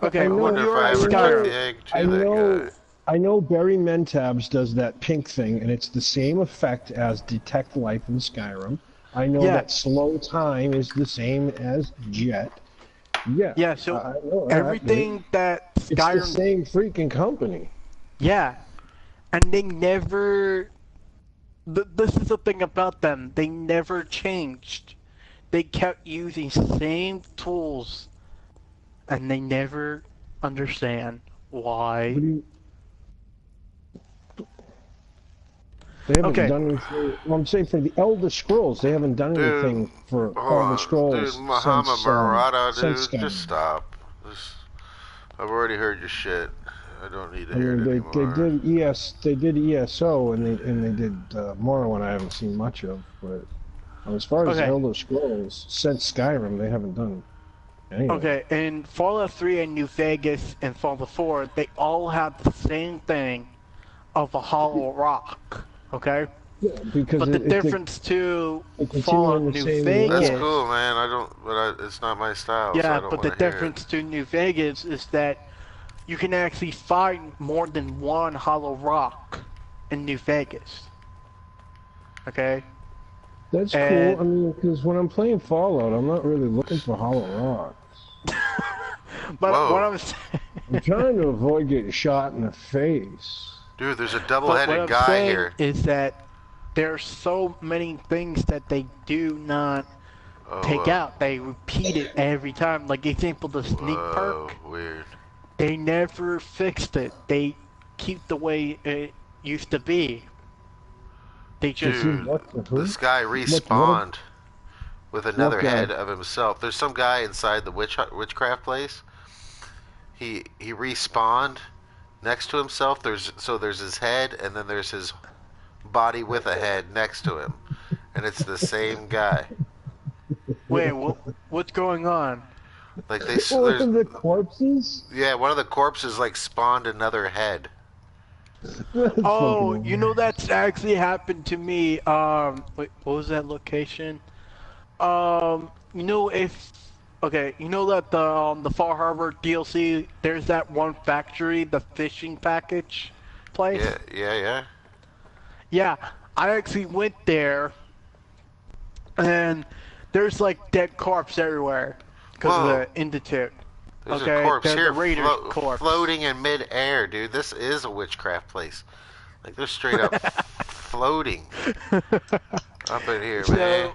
B: Okay.
A: I know-
C: Wonder if
B: you're
C: I
B: at
C: ever took
B: Skyrim.
C: the egg to
A: I
C: that
A: know.
C: guy.
A: I know Barry Mentabs does that pink thing, and it's the same effect as Detect Life in Skyrim. I know
B: Yeah.
A: that slow time is the same as Jet. Yeah.
B: Yeah. So
A: I know that.
B: everything that
A: It's the
B: Skyrim.
A: same freaking company.
B: Yeah. And they never. This is the thing about them. They never changed. They kept using same tools, and they never understand why.
A: What do you... They haven't
B: Okay.
A: done anything. Well, I'm saying for the Elder Scrolls, they haven't done
C: Dude,
A: anything for
C: Hold
A: Elder
C: on.
A: Scrolls
C: Dude, Muhammad
A: since,
C: Murata,
A: since
C: dude,
A: Skyrim.
C: just stop. I've already heard your shit. I don't need to
A: I
C: hear
A: mean,
C: it anymore.
A: they did ESO, and they did Morrowind. I haven't seen much of, but as far as
B: Okay.
A: Elder Scrolls since Skyrim, they haven't done anything.
B: Okay, in Fallout 3 and New Vegas and Fallout 4, they all have the same thing of a hollow rock. Okay?
A: Yeah, because
B: But the
A: it-
B: difference to
A: they continue
B: Fallout
A: in the
B: New
A: same
B: Vegas.
C: That's cool, man. I don't, but it's not my style, so I
B: Yeah,
C: don't
B: but the
C: want to hear
B: difference to New Vegas is that you can actually find more than one hollow rock in New Vegas. Okay?
A: That's
B: and-
A: cool. I mean, because when I'm playing Fallout, I'm not really looking for hollow rocks.
B: But
C: Whoa.
B: what I'm saying,
A: I'm trying to avoid getting shot in the face.
C: it. Dude, there's a
B: but what
C: double-headed
B: I'm
C: guy
B: saying
C: here.
B: is that there's so many things that they do not
C: Oh,
B: take out. They repeat it every time. Like example, the sneak
C: whoa,
B: perk.
C: weird.
B: They never fixed it. They keep the way it used to be. They just
C: Dude, this guy respawned with another
A: guy?
C: head of himself. There's some guy inside the witchcraft place. He respawned next to himself. There's his head, and then there's his body with a head next to him, and it's the same guy.
B: wait. What's going on?
C: Like they,
A: One of
C: there's,
A: the corpses?
C: yeah, one of the corpses like spawned another head.
A: That's
B: Oh,
A: fucking
B: you know that's actually happened to me. Wait, what was that location? You know okay, you know that the Far Harbor DLC, there's that one factory, the fishing package place.
C: Yeah.
B: Yeah, I actually went there, and there's like dead corpse everywhere because of
C: Whoa.
B: the Institute.
C: There's
B: Okay,
C: a corpse
B: there's
C: here
B: a Raiders corpse.
C: floating in mid-air, dude. This is a witchcraft place. Like they're straight up floating up in here, man.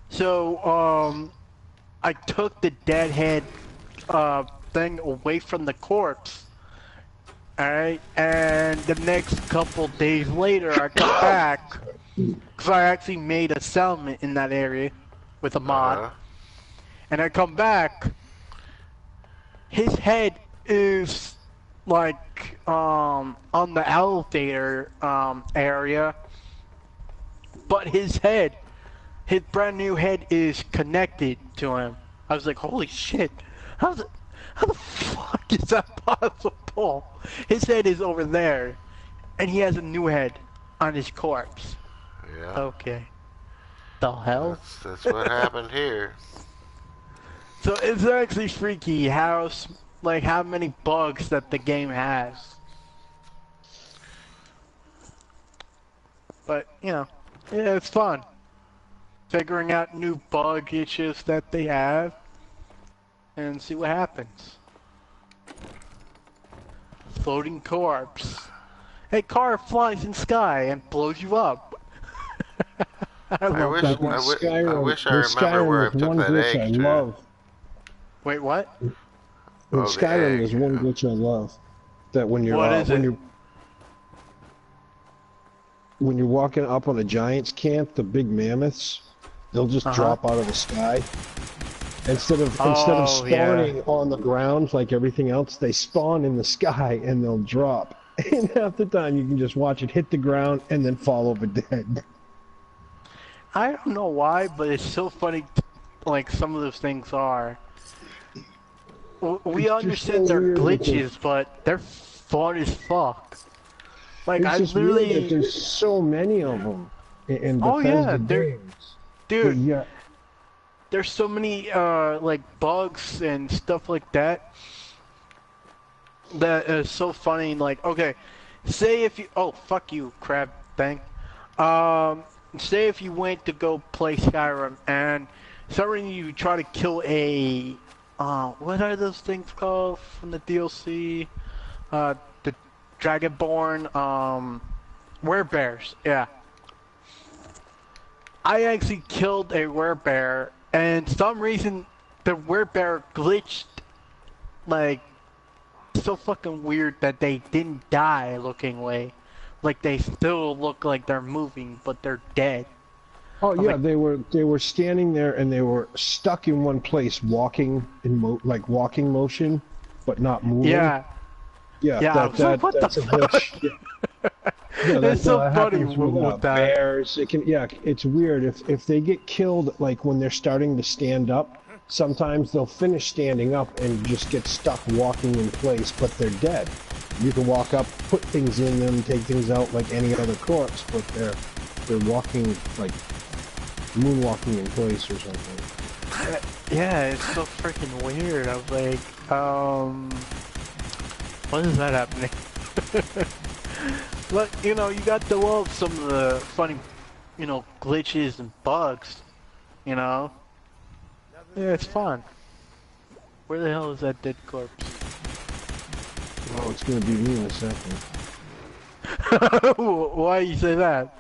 B: So, I took the dead head thing away from the corpse. Alright, and the next couple days later, I come back because I actually made a settlement in that area with a mod.
C: Uh-huh.
B: And I come back, his head is like on the elevator area, but his brand new head is connected to him. I was like, holy shit, how the fuck is that possible? His head is over there, and he has a new head. on his corpse.
C: Yeah.
B: Okay. The hell?
C: That's what happened here.
B: So it's actually freaky like how many bugs that the game has. But, you know, yeah, it's fun. Figuring out new bug issues that they have and see what happens. Floating corpse. Hey, car flies in sky and blows you up. I
C: wish
B: that one.
C: I wish I remember where I took that egg to.
B: Wait, what?
A: In
C: Oh, the
A: Skyrim,
C: egg,
A: there's one
C: yeah.
A: glitch I love. That when you're
B: What is it?
A: when you're walking up on a giant's camp, the big mammoths, they'll just drop out of the sky. Instead of spawning on the ground like everything else, they spawn in the sky and they'll drop. And half the time you can just watch it hit the ground and then fall over dead.
B: I don't know why, but it's so funny. Like some of those things are. We understand
A: so
B: they're
A: weird
B: glitches, but they're fun as fuck. Like
A: It's
B: I
A: just weird
B: literally,
A: that there's so many of them in Bethesda games.
B: dude.
A: But yeah,
B: There's so many like bugs and stuff like that. That is so funny. Like, okay, say if you, oh fuck you, crab thing. Say if you went to go play Skyrim and suddenly you try to kill a, what are those things called from the DLC? The Dragonborn, werebears. Yeah. I actually killed a werebear, and some reason the werebear glitched, like, so fucking weird that they didn't die looking way. Like they still look like they're moving, but they're dead.
A: oh yeah,
B: like-
A: they were standing there and they were stuck in one place, walking in walking motion, but not moving.
B: Yeah.
A: yeah,
B: Yeah, I was like, what
A: that's
B: the
A: a glitch. Yeah,
B: It's so funny
A: happens with
B: with that.
A: bears. It can, yeah, it's weird if they get killed like when they're starting to stand up. Sometimes they'll finish standing up and just get stuck walking in place, but they're dead. You can walk up, put things in them, take things out like any other corpse, but they're walking like moonwalking in place or something.
B: Yeah, it's so freaking weird. I was like, when is that happening? But, you know, you got to love some of the funny, you know, glitches and bugs, you know? Yeah, it's fun. Where the hell is that dead corpse?
A: Oh, it's gonna be me in a second.
B: Why you say that?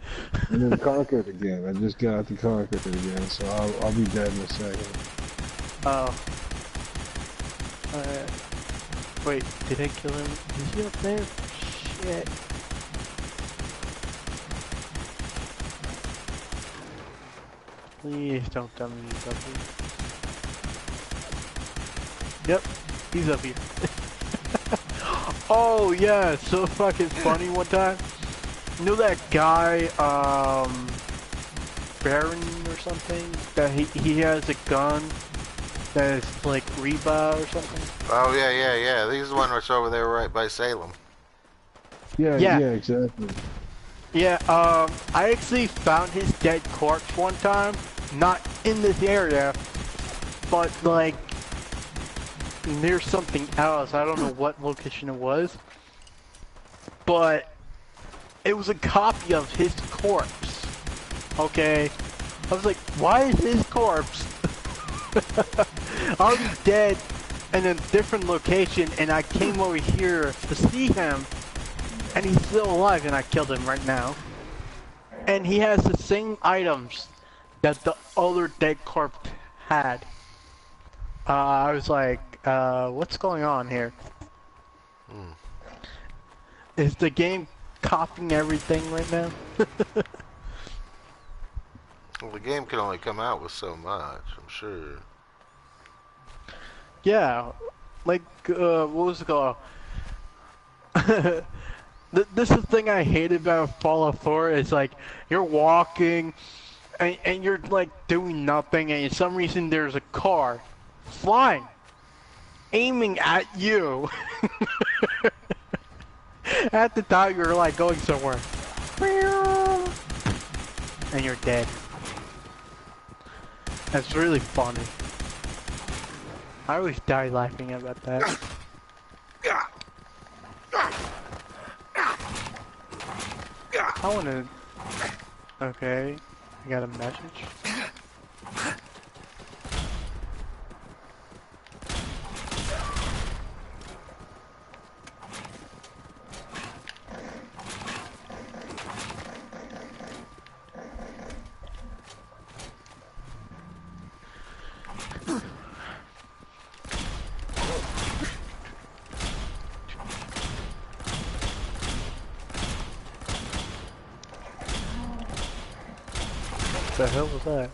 A: I'm in Concord again. I just got to Concord again, so I'll be dead in a second.
B: Oh. Wait, did I kill him? Is he up there? Shit. Please don't tell me he's up here. Yep, he's up here. Oh yeah, so fucking funny one time. You know that guy, Baron or something? That he has a gun that is like Reba or something?
C: Oh yeah. He's the one that's over there right by Salem.
A: Yeah, exactly.
B: Yeah, I actually found his dead corpse one time. Not in this area, but like near something else. I don't know what location it was, but it was a copy of his corpse. Okay, I was like, why is his corpse already dead in a different location, and I came over here to see him, and he's still alive, and I killed him right now. And he has the same items that the other dead corpse had. I was like, what's going on here? Is the game copying everything right now?
C: Well, the game can only come out with so much, I'm sure.
B: Yeah, like, what was it called? This is the thing I hate about Fallout 4 is like, you're walking, and you're like doing nothing, and for some reason there's a car flying, aiming at you. At the time you're like going somewhere. and you're dead. That's really funny. I always die laughing about that. I wanna... Okay, I got a message. What the hell was that?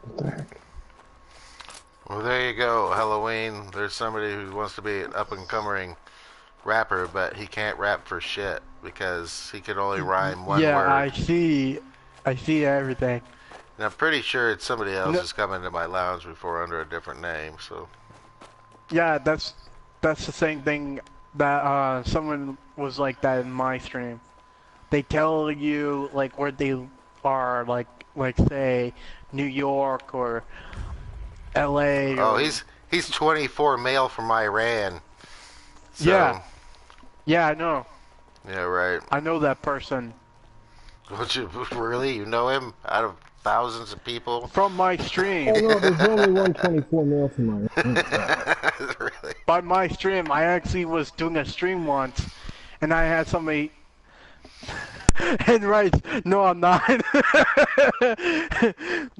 A: What the heck?
C: Well, there you go, Halloween. There's somebody who wants to be an up-and-coming rapper, but he can't rap for shit because he can only rhyme one
B: Yeah,
C: word.
B: I see everything.
C: And I'm pretty sure it's somebody else
B: No.
C: who's come into my lounge before under a different name, so...
B: Yeah, that's the same thing that someone was like that in my stream. They tell you like where they are, like say New York or LA.
C: Oh,
B: or...
C: he's 24, male from Iran. So,
B: yeah, I know.
C: Yeah, right.
B: I know that person
C: Would you really? You know him out of thousands of people?
B: from my stream.
A: Oh no, there's only 124 male from my.
C: Really?
B: By my stream, I actually was doing a stream once, and I had somebody. And writes, no, I'm not.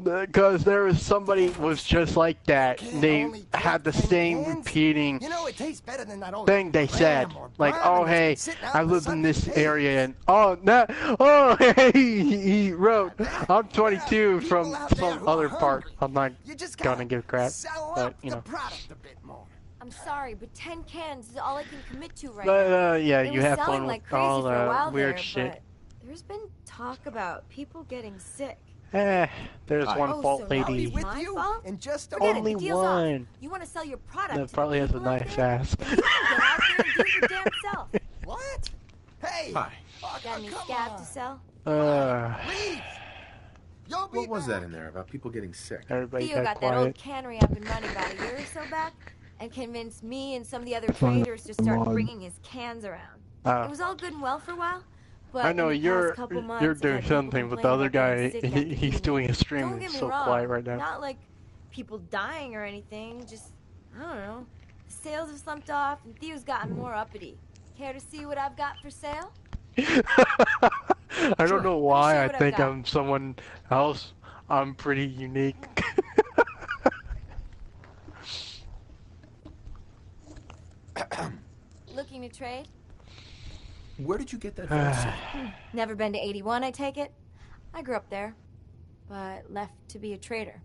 B: Because there was somebody was just like that. They had the same repeating thing they said. Like, oh, hey, I live in this area. And, oh, no, oh, hey, he wrote, I'm 22 from some other part. I'm not gonna give crap. But, you know.
D: I'm sorry, but 10 cans is all I can commit to right
B: But,
D: now.
B: yeah,
D: It
B: you
D: was
B: have
D: selling
B: fun
D: like
B: with
D: crazy
B: all
D: for a while
B: the weird
D: there,
B: shit.
D: but there's been talk about people getting sick.
B: There's one
D: Oh,
B: fault
D: so
B: lady.
D: now it's my fault?
E: In just a
D: Forget
B: Only
D: it, the deal's off.
B: one.
D: You want to sell your product
B: That
D: to
B: probably
D: the
B: has a
D: people up
B: nice
D: there?
B: ass.
D: Then you get out there and do your damn self.
E: What? Hey!
F: Hi.
D: Got any
E: come
D: scab
E: on.
D: to sell?
E: Leave! You'll be
F: What was
E: back.
F: that in there about people getting sick?
B: Everybody
D: Theo
B: got
D: got that old
B: quiet.
D: cannery up and running about a year or so back and convinced me and some of the other
A: Fine.
D: traders to start
A: Mod.
D: bringing his cans around.
B: Uh,
D: It was all good and well for a while, but
B: I know
D: in the
B: you're
D: past couple months,
B: you're
D: I've
B: doing
D: had people
B: something, but the
D: complain
B: other
D: about
B: guy,
D: getting sick after
B: he's
D: eating
B: doing
D: it.
B: a stream
D: Don't
B: and
D: get
B: it's
D: me
B: so
D: wrong,
B: quiet right now.
D: not like people dying or anything, just, I don't know. The sales have slumped off and Theo's gotten more uppity. Care to see what I've got for sale?
B: I don't know why
D: show
B: I
D: what I've
B: think
D: got.
B: I'm someone else. I'm pretty unique.
D: Looking to trade?
F: Where did you get that fancy?
D: Never been to 81, I take it? I grew up there, but left to be a trader.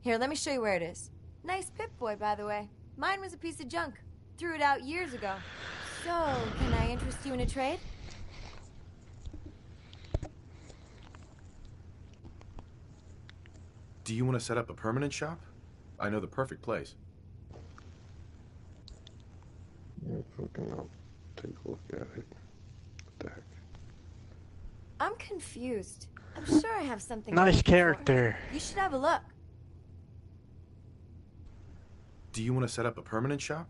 D: Here, let me show you where it is. Nice Pip-Boy, by the way. Mine was a piece of junk. Threw it out years ago. So, can I interest you in a trade?
F: Do you want to set up a permanent shop? I know the perfect place.
A: Yeah, fucking I'll take a look at it. What the heck?
D: I'm confused. I'm sure I have something.
B: Nice
D: you're looking for.
B: character.
D: You should have a look.
F: Do you want to set up a permanent shop?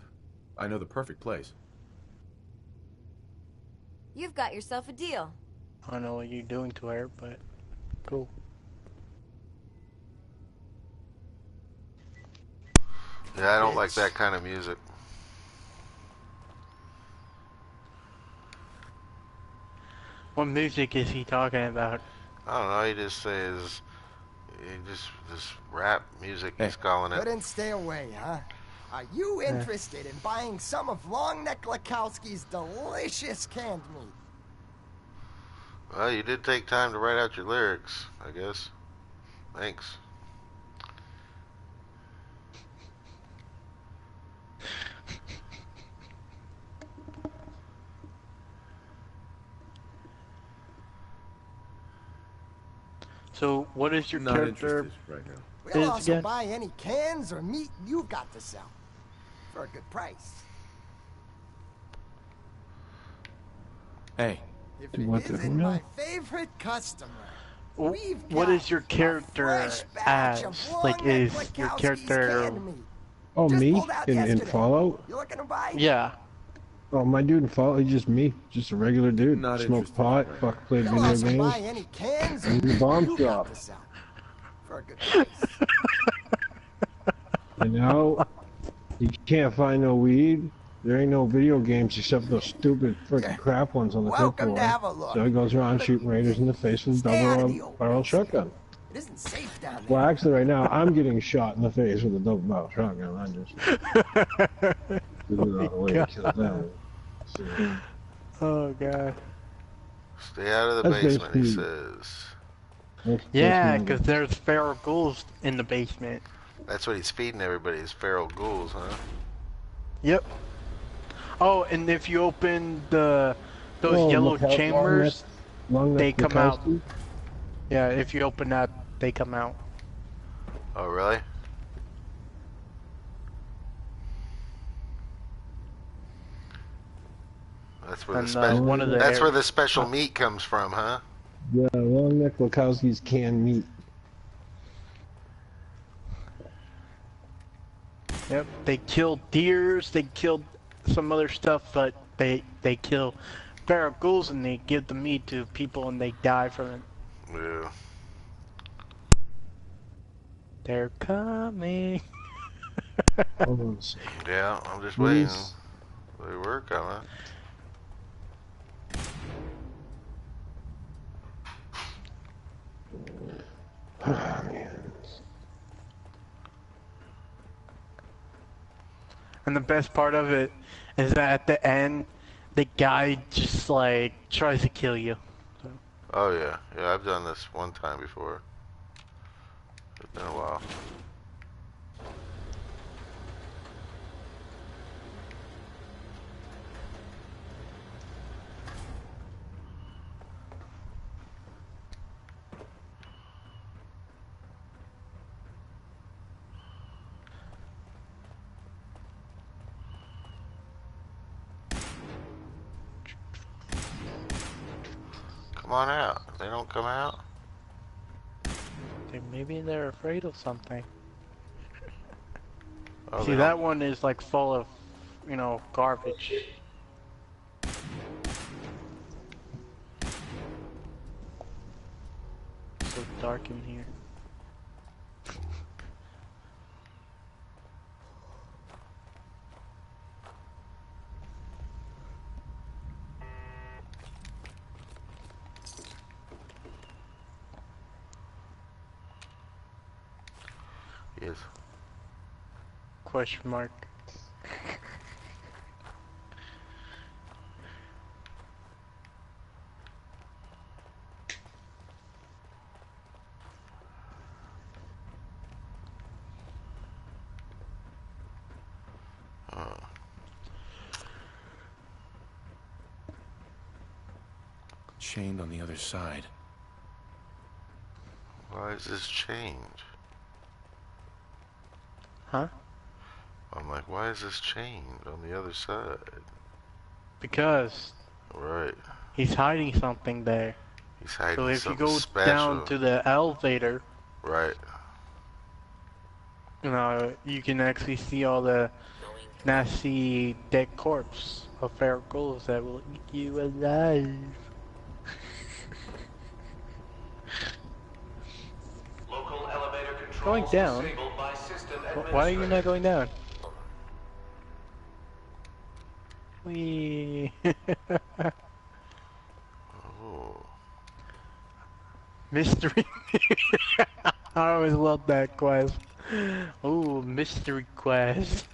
F: I know the perfect place.
D: You've got yourself a deal.
B: I don't know what you're doing to her, but cool.
C: Yeah, I don't like that kind of music.
B: What music is he talking about?
C: I don't know, he just says... This rap music, he's calling it.
E: Couldn't stay away, huh? Are you interested in buying some of Longneck Lakowski's delicious canned meat?
C: Well, you did take time to write out your lyrics, I guess. Thanks.
B: So, what is your
F: Not
B: character?
F: interested right now.
E: We'll
B: Is
E: also
B: again?
E: buy any cans or meat you've got to sell. For a good price.
F: Hey,
E: If it
A: What the
E: isn't
A: hell?
E: my favorite customer.
B: Wh-
E: We've
B: What
E: got
B: is your
E: a
B: character
E: fresh batch of
B: as?
E: long
B: Like,
E: neck
B: is your
E: Lekowski's
B: character?
E: canned meat.
A: Oh,
E: Just
A: me
E: pulled out
A: in
E: yesterday.
A: Fallout?
E: You looking to buy?
B: Yeah.
A: Oh, my dude in Fallout, he's just me. Just a regular dude.
F: Not
A: Smoke
F: interested
A: pot,
F: right
A: fuck, play
E: We'll
A: video
E: also buy
A: games.
E: any cans or
A: In the
E: meat
A: bomb
E: you've
A: shop.
E: got to sell. For a good price.
A: You know, you can't find no weed. There ain't no video games except those stupid freaking crap ones on the fifth
E: Welcome
A: floor.
E: to have a look.
A: So he goes around shooting raiders in the face with a
E: Stay out of the
A: double
E: old
A: barrel
E: place here.
A: shotgun.
E: It isn't safe down there.
A: Well, actually, right now I'm getting shot in the face with a double barrel shotgun. I just get it out of the way to kill them. So,
B: Oh god.
C: Stay out of the
A: That's
C: basement, he
A: basically-
C: says.
B: Yeah,
A: that's
B: because there's feral ghouls in the basement.
C: That's what he's feeding everybody, is feral ghouls, huh?
B: Yep. Oh, and if you open those
A: Oh,
B: yellow
A: look how
B: chambers,
A: long
B: they
A: neck
B: come out.
A: Bukowski.
B: Yeah, if you open that, they come out.
C: Oh, really? That's where
B: And,
C: the special.
B: one of the
C: That's where
B: air-
C: the special meat comes from, huh?
A: Yeah, long neck Bukowski's canned meat.
B: Yep. They kill deers. They kill some other stuff, but they kill feral ghouls and they give the meat to people and they die from it.
C: Yeah.
B: They're coming.
A: Hold on a second.
C: Yeah, I'm just
A: What
C: waiting.
A: is-
C: They were coming.
A: Oh, man.
B: And the best part of it is that at the end, the guy just like tries to kill you.
C: Oh, yeah. Yeah, I've done this one time before. It's been a while. Come on out. They don't come out?
B: Maybe they're afraid of something.
C: Oh,
B: See,
C: they
B: that
C: don't-
B: one is like full of, garbage. So dark in here.
C: Yes.
B: Question mark.
F: chained on the other side.
C: Why is this change?
B: Huh?
C: I'm like, why is this chained on the other side?
B: Because
C: Right.
B: he's hiding something there.
C: He's hiding
B: So if you
C: something
B: go
C: special.
B: down to the elevator,
C: Right.
B: you can actually see all the nasty dead corpse of feral ghouls that will eat you alive.
G: Local elevator controls
B: Going down?
G: disabled by system
B: Why are you not
G: administrator.
B: going down? Wee.
C: Oh.
B: Mystery. I always love that quest. Ooh, mystery quest.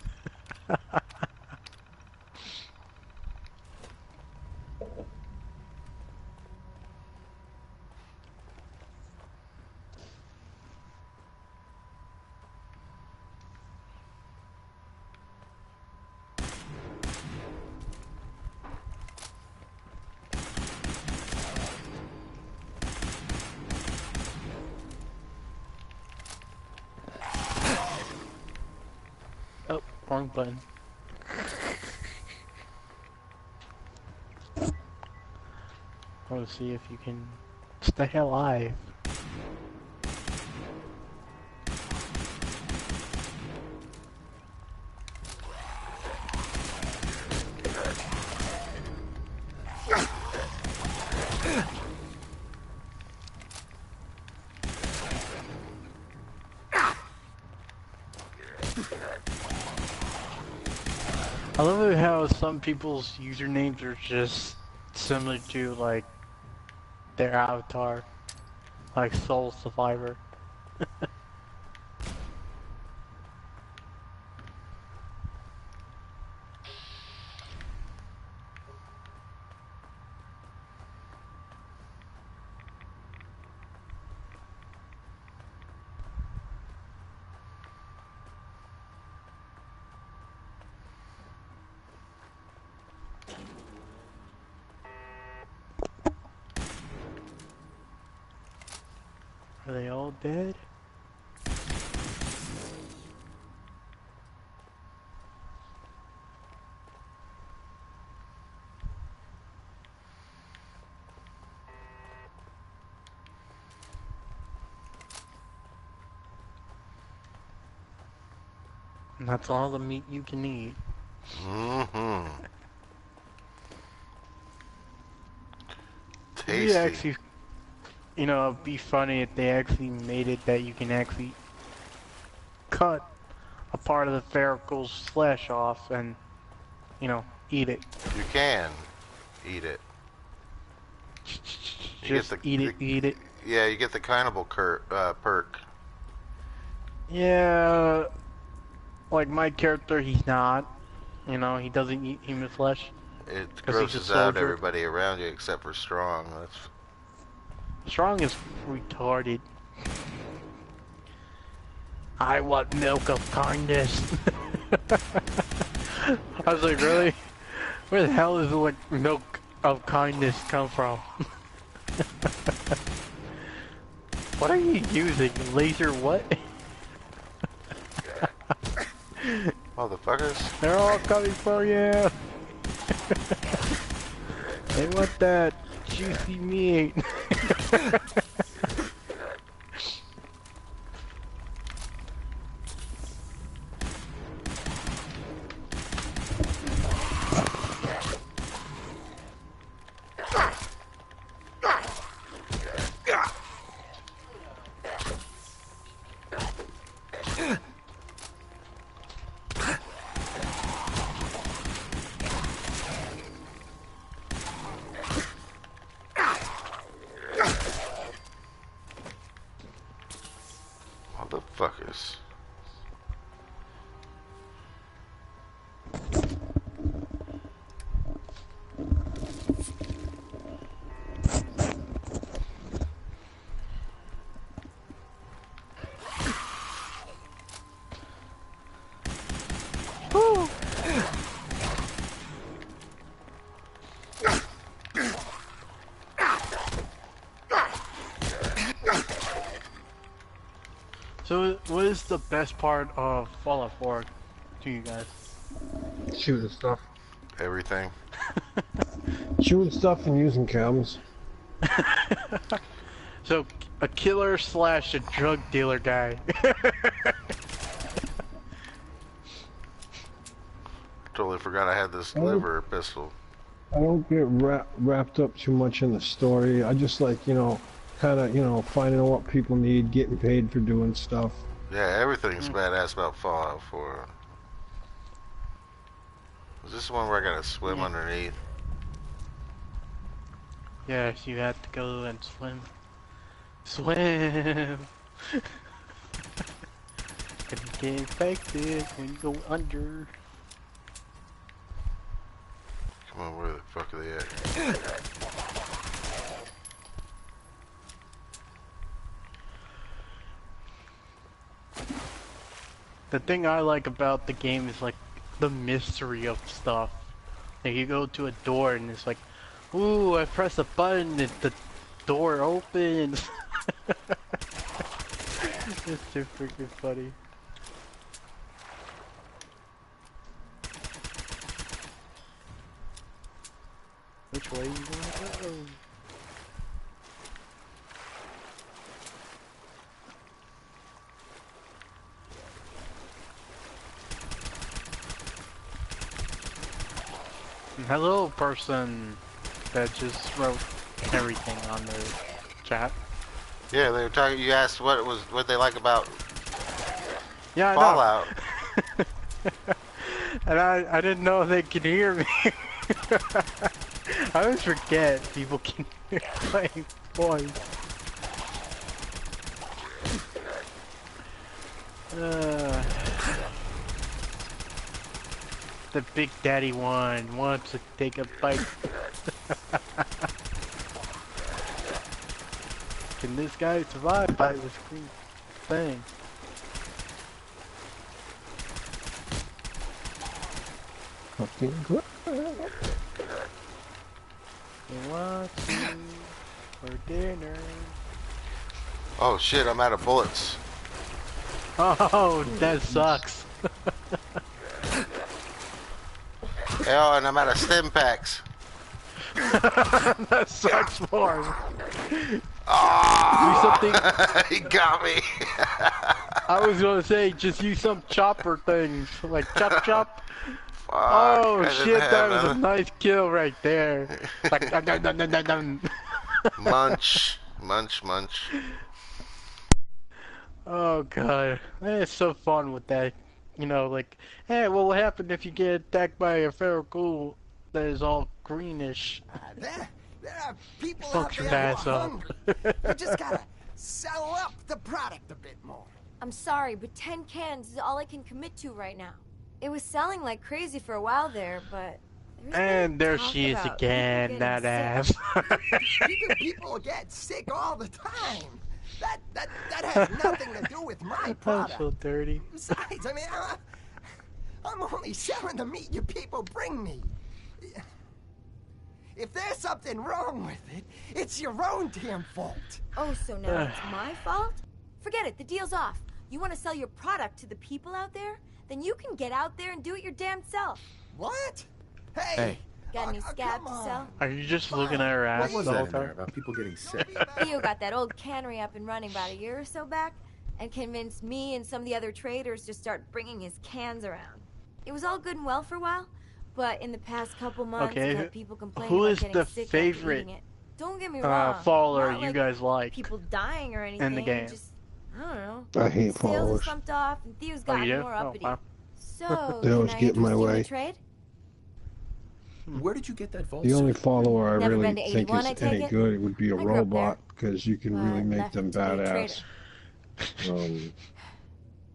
B: wrong button. I want to see if you can stay alive. I love how some people's usernames are just similar to like their avatar, like Soul Survivor. Are they all dead? And that's all the meat you can eat.
C: Mm-hmm.
B: It'd
C: Tasty.
B: actually, you know, it'd be funny if they actually made it that you can actually cut a part of the Ferrical's flesh off and, you know, eat it.
C: You can eat it. You
B: Just eat it.
C: Yeah, you get the cannibal perk.
B: Yeah, like my character, he's not. You know, he doesn't eat human flesh.
C: It
B: 'Cause he's a
C: grosses out
B: soldier.
C: everybody around you except for Strong. That's
B: Strong is retarded. I want milk of kindness. I was like, really? Where the hell is like milk of kindness come from? What are you using? Laser what?
C: motherfuckers.
B: They're all coming for you. They want that juicy meat.
C: Motherfuckers.
B: So, what is the best part of Fallout 4 to you guys?
A: Shooting stuff.
C: Everything.
A: Shooting stuff and using cams.
B: So, a killer slash a drug dealer guy.
C: Totally forgot I had this
A: Oh.
C: liver pistol.
A: I don't get wrapped up too much in the story. I just like, you know, kind of, you know, finding out what people need, getting paid for doing stuff.
C: Yeah, everything's badass about Fallout 4. Is this the one where I gotta swim underneath?
B: Yes, you have to go and swim. Swim! Can you get infected when you go under?
C: Come on, where the fuck are they at?
B: The thing I like about the game is like the mystery of stuff. Like you go to a door and it's like, ooh, I press a button and the door opens. It's too freaking funny. way you wanna go. Hello, person that just wrote everything on the chat.
C: Yeah, they were talking. You asked what they like about
B: Yeah, I
C: Fallout.
B: know. And I didn't know they could hear me. I always forget people can hear my voice. The Big Daddy one wants to take a bite. Can this guy survive by this green thing?
A: Fucking good.
B: He wants you for dinner.
C: Oh shit! I'm out of bullets.
B: Oh, that sucks.
C: Oh, and I'm out of stim packs.
B: That sucks more.
C: Oh,
B: Do something.
C: he got me.
B: I was gonna say, just use some chopper things, like chop chop.
C: Fuck,
B: Oh
C: I didn't
B: shit, that
C: have
B: was a
C: none.
B: nice kill right there. Like, dun, dun, dun, dun, dun, dun.
C: Munch, munch, munch.
B: Oh god, it's so fun with that. You know, like, hey, what will happen if you get attacked by a feral ghoul that is all greenish?
E: There are people
B: Fuck
E: out
B: your
E: there
B: ass
E: who are
B: up.
E: hungry. You just gotta sell up the product a bit more.
D: I'm sorry, but 10 cans is all I can commit to right now. It was selling like crazy for a while there, but... there's
B: And
D: been
B: there
D: talk
B: she is
D: about
B: again,
D: people
B: that
D: getting sick.
B: ass.
E: People get sick all the time. That has nothing to do with my
B: I'm
E: product.
B: so dirty.
E: Besides, I mean, I'm only selling the meat you people bring me. If there's something wrong with it, it's your own damn fault.
D: Oh, so now it's my fault? Forget it, the deal's off. You want to sell your product to the people out there? Then you can get out there and do it your damn self.
E: What?
F: Hey.
D: Got any scab to
E: come
D: sell?
B: Are you just looking at her ass
F: What was
B: the
F: that
B: whole
F: in there
B: time?
F: about people getting sick?
D: Theo got that old cannery up and running about a year or so back and convinced me and some of the other traders to start bringing his cans around. It was all good and well for a while, but in the past couple months,
B: Okay,
D: I've had people complain
B: who
D: about
B: is
D: getting
B: the
D: sick after
B: favorite,
D: eating it. Don't get me wrong.
B: follower
D: not
B: you
D: like
B: guys like
D: people dying or anything.
B: in the game?
D: Just, I don't know.
A: I hate
D: Sales have
A: followers.
D: slumped off and Theo's
B: Oh,
D: gotten
B: you do?
D: more
B: Oh,
D: uppity.
B: wow.
D: So,
A: They
D: can
A: always
D: I
A: get in my
D: interest you in
A: way.
D: a trade?
F: Where did you get that vault?
A: The only follower I
D: Never
A: really
D: been to
A: think
D: 81, I
A: is
D: take
A: any
D: it?
A: good would be a
D: I grew up there.
A: robot, because you can really make
D: left
A: them
D: to be a
A: badass.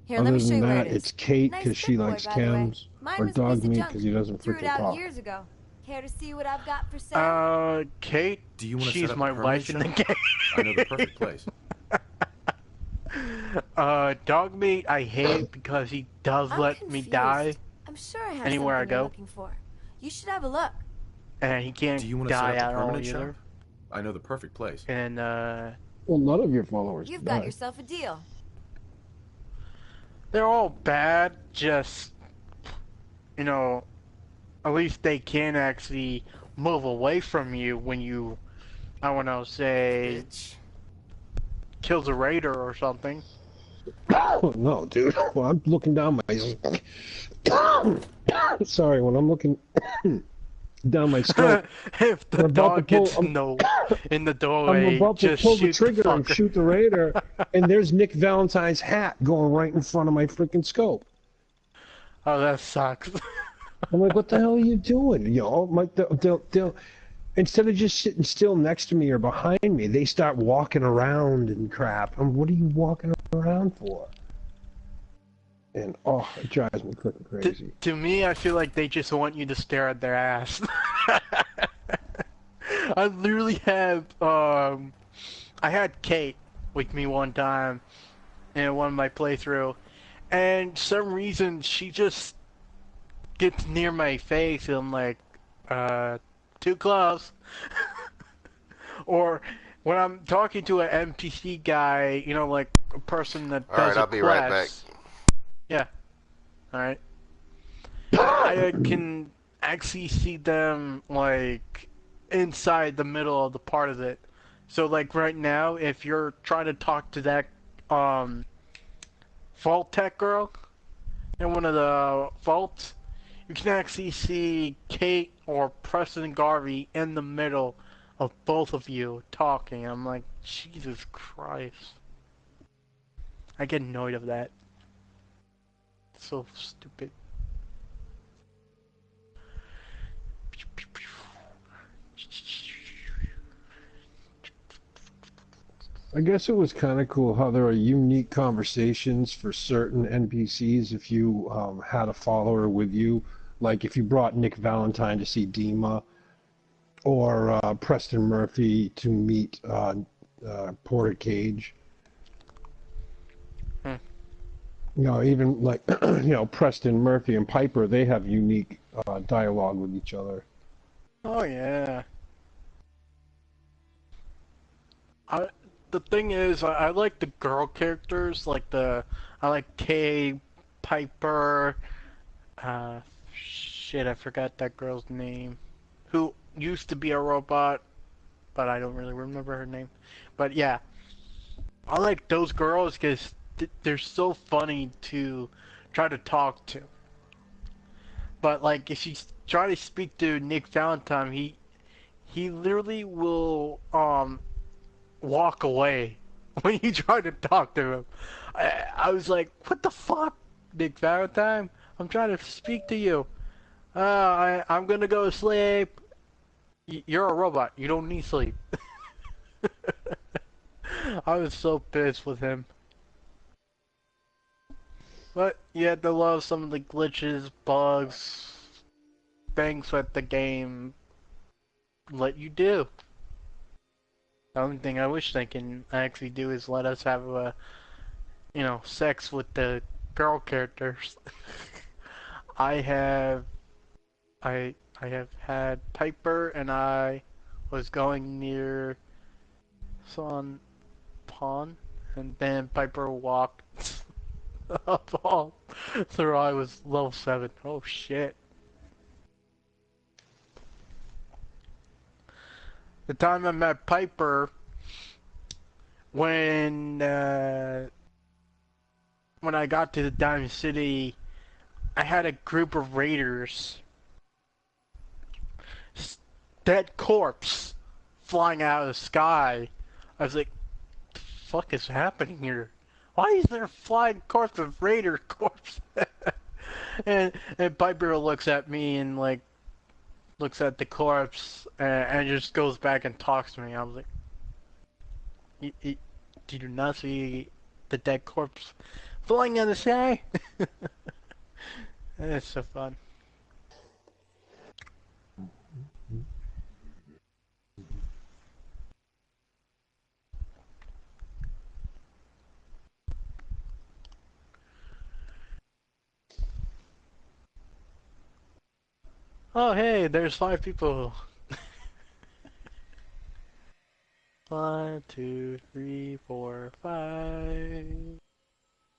D: Here,
A: Other
D: let me show
A: than
D: you where
A: that,
D: it is.
A: it's Kate
D: Nice
A: because she
D: big boy,
A: likes
D: by the way.
A: chems,
D: Mine
A: or
D: was a piece
A: dog
D: of
A: meat
D: junk.
A: because he doesn't
D: Threw it
A: freaking
D: out
A: talk.
D: years ago. Care to see what I've got for sale?
B: Kate,
F: Do you want to
B: she's
F: set up
B: my
F: a permanent
B: wife in the
F: shop?
B: game.
F: I know the perfect place.
B: Dog meat I hate because he does
D: I'm
B: let me
D: confused.
B: die,
D: I'm sure I have
B: anywhere I
D: something you're
B: go.
D: looking for. You should have a look.
B: and he can't
F: Do you want to set
B: die
F: up
B: at
F: a
B: all
F: permanent shop?
B: either.
F: I know the perfect place.
B: And
A: Well, none of your followers
D: You've
A: die.
D: got yourself a deal.
B: they're all bad, just, you know, at least they can actually move away from you when you, I don't know, say,
E: Bitch.
B: kills a raider or something.
A: Oh, no, dude. Well, I'm looking down my... Sorry, when I'm looking down my scope,
B: If the
A: I'm about to
B: dog gets
A: pull-
B: in the
A: I'm
B: doorway,
A: about to
B: just
A: pull the
B: shoot
A: trigger and
B: fucker.
A: shoot the raider, and there's Nick Valentine's hat going right in front of my freaking scope.
B: Oh, that sucks.
A: I'm like, what the hell are you doing? You know, they'll instead of just sitting still next to me or behind me, they start walking around and crap. What are you walking around for? And oh, it drives me freaking crazy.
B: To me, I feel like they just want you to stare at their ass. I literally have, I had Kate with me one time in one of my playthrough, and some reason she just gets near my face and I'm like, too close. Or when I'm talking to an NPC guy, you know, like a person that does
C: Alright, I'll be right back.
B: quest. Yeah. Alright. I can actually see them, like, inside the middle of the part of it. So like right now, if you're trying to talk to that vault tech girl in one of the vaults, you can actually see Kate or Preston Garvey in the middle of both of you talking. I'm like, Jesus Christ. I get annoyed of that. So stupid.
A: I guess it was kind of cool how there are unique conversations for certain NPCs if you had a follower with you. Like if you brought Nick Valentine to see Dima, or Preston Murphy to meet Porter Cage. You know, even like, you know, Preston Murphy and Piper, they have unique dialogue with each other.
B: Oh yeah. The thing is, I like the girl characters, like I like Kay, Piper, shit, I forgot that girl's name, who used to be a robot, but I don't really remember her name. But yeah, I like those girls because they're so funny to try to talk to. But like, if you try to speak to Nick Valentine, he literally will walk away when you try to talk to him. I was like, what the fuck, Nick Valentine? I'm trying to speak to you. I'm gonna go to sleep. You're a robot. You don't need sleep. I was so pissed with him. But you had to love some of the glitches, bugs, things that the game let you do. The only thing I wish they can actually do is let us have you know, sex with the girl characters. I have had Piper, and I was going near Son Pond, and then Piper walked up all through. I was level 7. Oh shit. The time I met Piper, when I got to the Diamond City, I had a group of raiders, dead corpse, flying out of the sky. I was like, what the fuck is happening here? Why is there a flying corpse of raider corpse? and Piper looks at me and like, looks at the corpse and just goes back and talks to me. I was like, did you not see the dead corpse flying in the sky? It's so fun. Oh hey, there's 5 people. 1, 2, 3, 4, 5.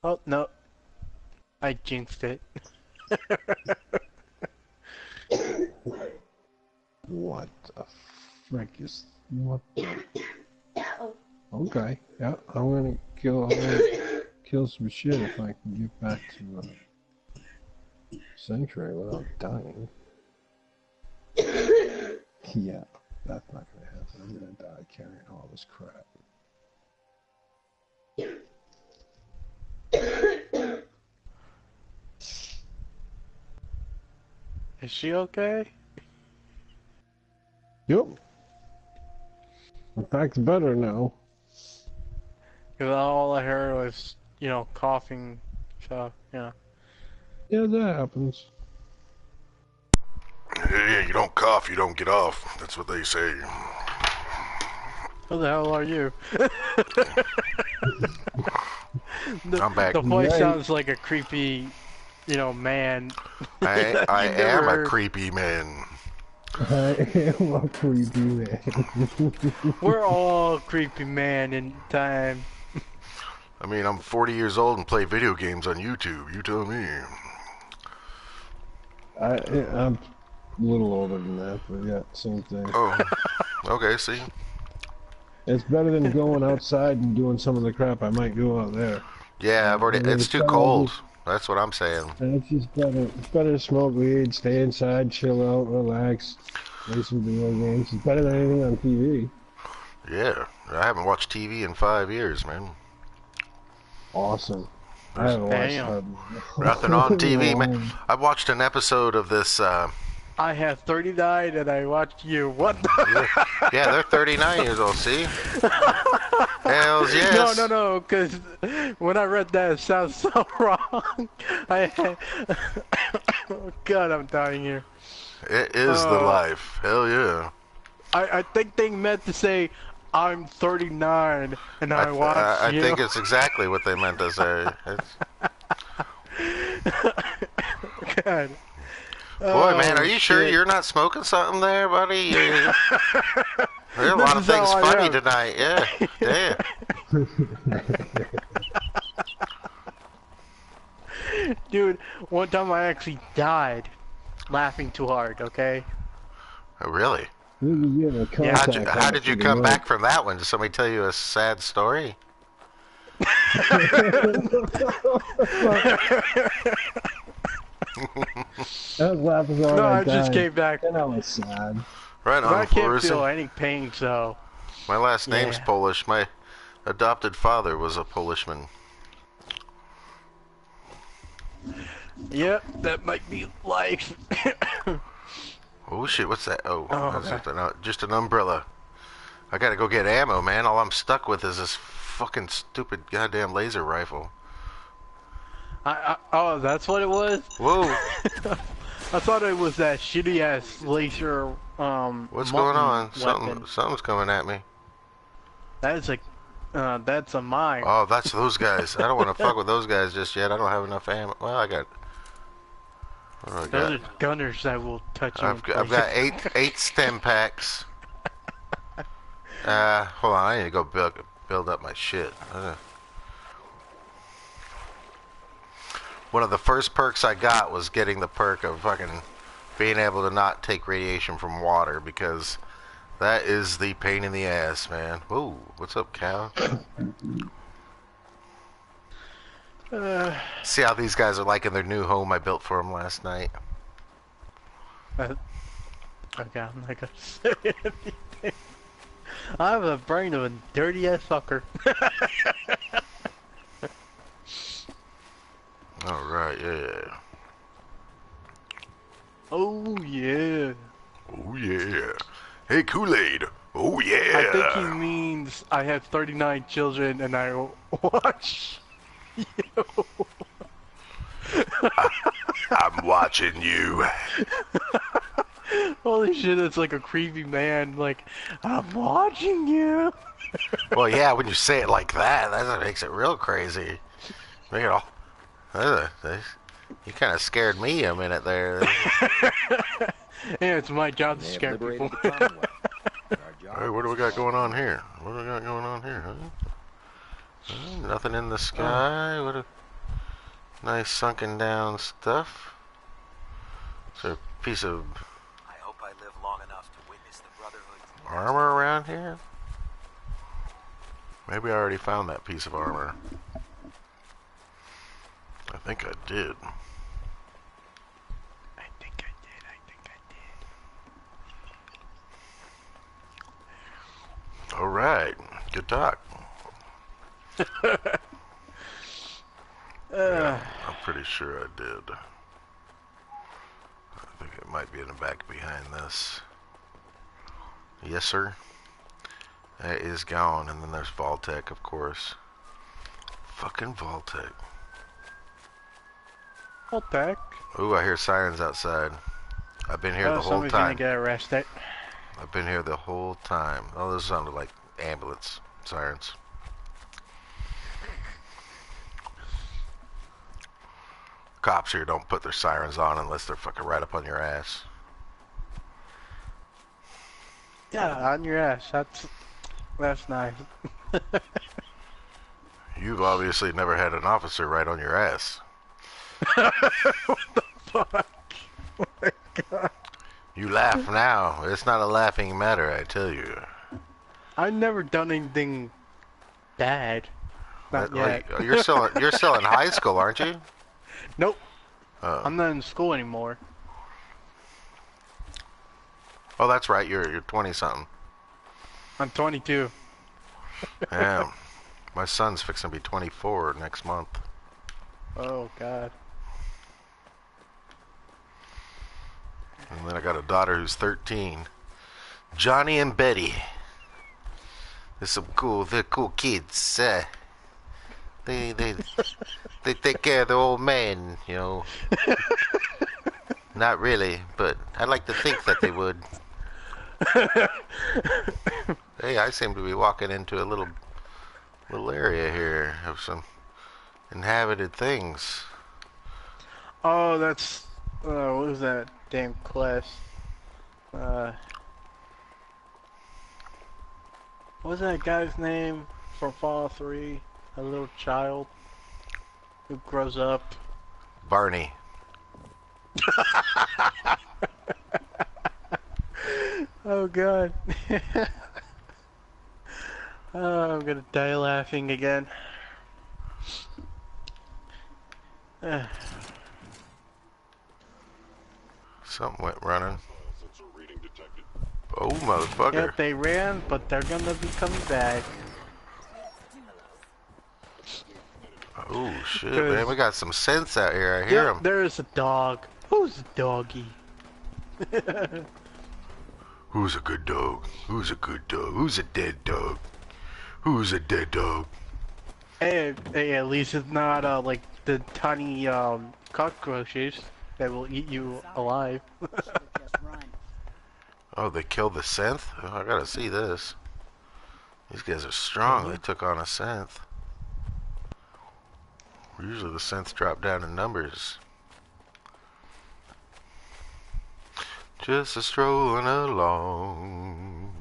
B: Oh no, I jinxed it.
A: What the frick is what? Okay, yeah, I'm gonna kill some shit if I can get back to Sanctuary without dying. Yeah, that's not gonna happen. I'm gonna die carrying all this crap.
B: Is she okay?
A: Yep. In fact, better now.
B: Because all I heard was, you know, coughing, so, you know.
A: Yeah, that happens.
H: Yeah, you don't cough, you don't get off. That's what they say.
B: Who the hell are you?
C: I'm back.
B: The voice
A: Right.
B: sounds like a creepy, you know, man.
H: I
B: You
H: am
B: never
H: a
B: heard-
H: creepy man.
A: I am a creepy man.
B: We're all creepy man in time.
H: I mean, I'm 40 years old and play video games on YouTube. You tell me.
A: A little older than that, but yeah, same thing.
H: Oh, okay. See,
A: It's better than going outside and doing some of the crap I might do out there.
C: Yeah, I've already. It's too cold. That's what I'm saying.
A: And it's just better. It's better to smoke weed, stay inside, chill out, relax, play some video games. It's better than anything on TV.
H: yeah, I haven't watched TV in 5 years, man.
A: Awesome. I haven't
B: Damn.
A: watched
H: Nothing on TV, man. I watched an episode of this.
B: I have 39 and I watched you. What the?
C: Yeah, they're 39 years old. See? Hells yes.
B: No, because when I read that, it sounds so wrong. Oh, God, I'm dying here.
H: It is the life. Hell yeah.
B: I think they meant to say, I'm 39 and I watched
C: I
B: you.
C: think it's exactly what they meant to say.
B: God.
C: Boy, man, are
B: Oh,
C: you sure
B: shit.
C: you're not smoking something there, buddy? There are a lot of
B: This is
C: things
B: how I
C: funny
B: am.
C: tonight. Yeah, damn.
B: Dude, one time I actually died laughing too hard, okay?
C: Oh, really?
B: Yeah.
C: How did you come back from that one? Did somebody tell you a sad story?
A: I was laughing so hard
B: No, I
A: I
B: just
A: died.
B: came back.
A: And I was sad.
C: Right
B: But I
C: on,
B: can't
C: Florissant.
B: feel any pain, so...
C: My last name's
B: Yeah.
C: Polish. My adopted father was a Polishman.
B: Yep, that might be life.
C: Oh shit, what's that? Oh,
B: Oh,
C: that's just an umbrella. I gotta go get ammo, man. All I'm stuck with is this fucking stupid goddamn laser rifle.
B: Oh, that's what it was?
C: Whoa,
B: I thought it was that shitty ass laser,
C: what's going on?
B: weapon.
C: Something's coming at me.
B: That's a mine.
C: Oh, that's those guys. I don't want to fuck with those guys just yet. I don't have enough ammo. Well, I got. What do I
B: Those
C: got?
B: are gunners that will touch you.
C: I've got eight stem packs. Hold on. I need to go build up my shit. One of the first perks I got was getting the perk of fucking being able to not take radiation from water, because that is the pain in the ass, man. Whoa, what's up, cow? See how these guys are liking their new home I built for them last night.
B: Okay, I'm not gonna say anything. I have a brain of a dirty ass fucker.
C: Alright, yeah.
B: Oh yeah.
H: Oh yeah. Hey, Kool-Aid. Oh yeah.
B: I think he means I have 39 children and I watch you.
H: I'm watching you.
B: Holy shit, it's like a creepy man, like, I'm watching you.
C: Well, yeah, when you say it like that, that makes it real crazy. Make it all. You kind of scared me a minute there.
B: Yeah, it's my job to scare people.
H: Hey, what do we got going on here? What do we got going on here, huh?
C: Nothing in the sky. What a nice sunken down stuff. Is there a piece of
I: I hope I live long enough to witness the Brotherhood's
C: armor around here? Maybe I already found that piece of armor.
H: I think I did.
B: I think I did.
H: All right. Good talk. Yeah, I'm pretty sure I did. I think it might be in the back behind this.
C: Yes, sir. That is gone. And then there's Vaultec, of course. Fucking Vaultec.
B: Well, back.
C: Ooh, I hear sirens outside. I've been here the whole
B: somebody's gonna
C: time.
B: get arrested.
C: I've been here the whole time. Oh, those sounded like ambulance sirens. Cops here don't put their sirens on unless they're fucking right up on your ass.
B: Yeah, on your ass. That's nice.
H: You've obviously never had an officer right on your ass.
B: What the fuck? Oh my god.
C: You laugh now. It's not a laughing matter, I tell you.
B: I've never done anything bad. Not yet.
C: You're still in high school, aren't you?
B: Nope.
C: Oh.
B: I'm not in school anymore.
C: Oh, that's right. You're 20 something.
B: I'm 22.
C: Yeah. My son's fixing to be 24 next month.
B: Oh God.
C: And then I got a daughter who's 13. Johnny and Betty. They're cool kids. They take care of the old man, you know. Not really, but I'd like to think that they would. Hey, I seem to be walking into a little area here of some inhabited things.
B: Oh, that's what was that damn quest? What was that guy's name from Fallout 3? A little child who grows up.
C: Barney.
B: Oh God. Oh, I'm gonna die laughing again.
C: Something went running. Oh, motherfucker.
B: Yep, they ran, but they're gonna be coming back.
C: Oh, shit, man. We got some sense out here. I hear them.
B: There's a dog. Who's a doggy?
C: Who's a good dog? Who's a good dog? Who's a dead dog? Who's a dead dog?
B: Hey, at least it's not like the tiny cockroaches that will eat you alive.
C: Oh, they killed the synth? Oh, I gotta see this. These guys are strong. They took on a synth. Usually the synths drop down in numbers. Just a strolling along.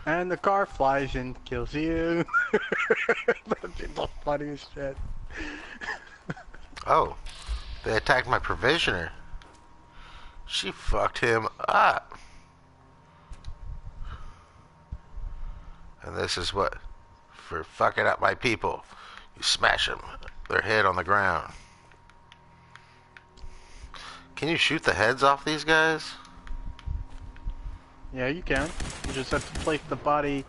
B: And the car flies and kills you. That's the funniest shit.
C: Oh, they attacked my provisioner. She fucked him up. And this is what? For fucking up my people. You smash them. Their head on the ground. Can you shoot the heads off these guys?
B: Yeah, you can. You just have to place the body.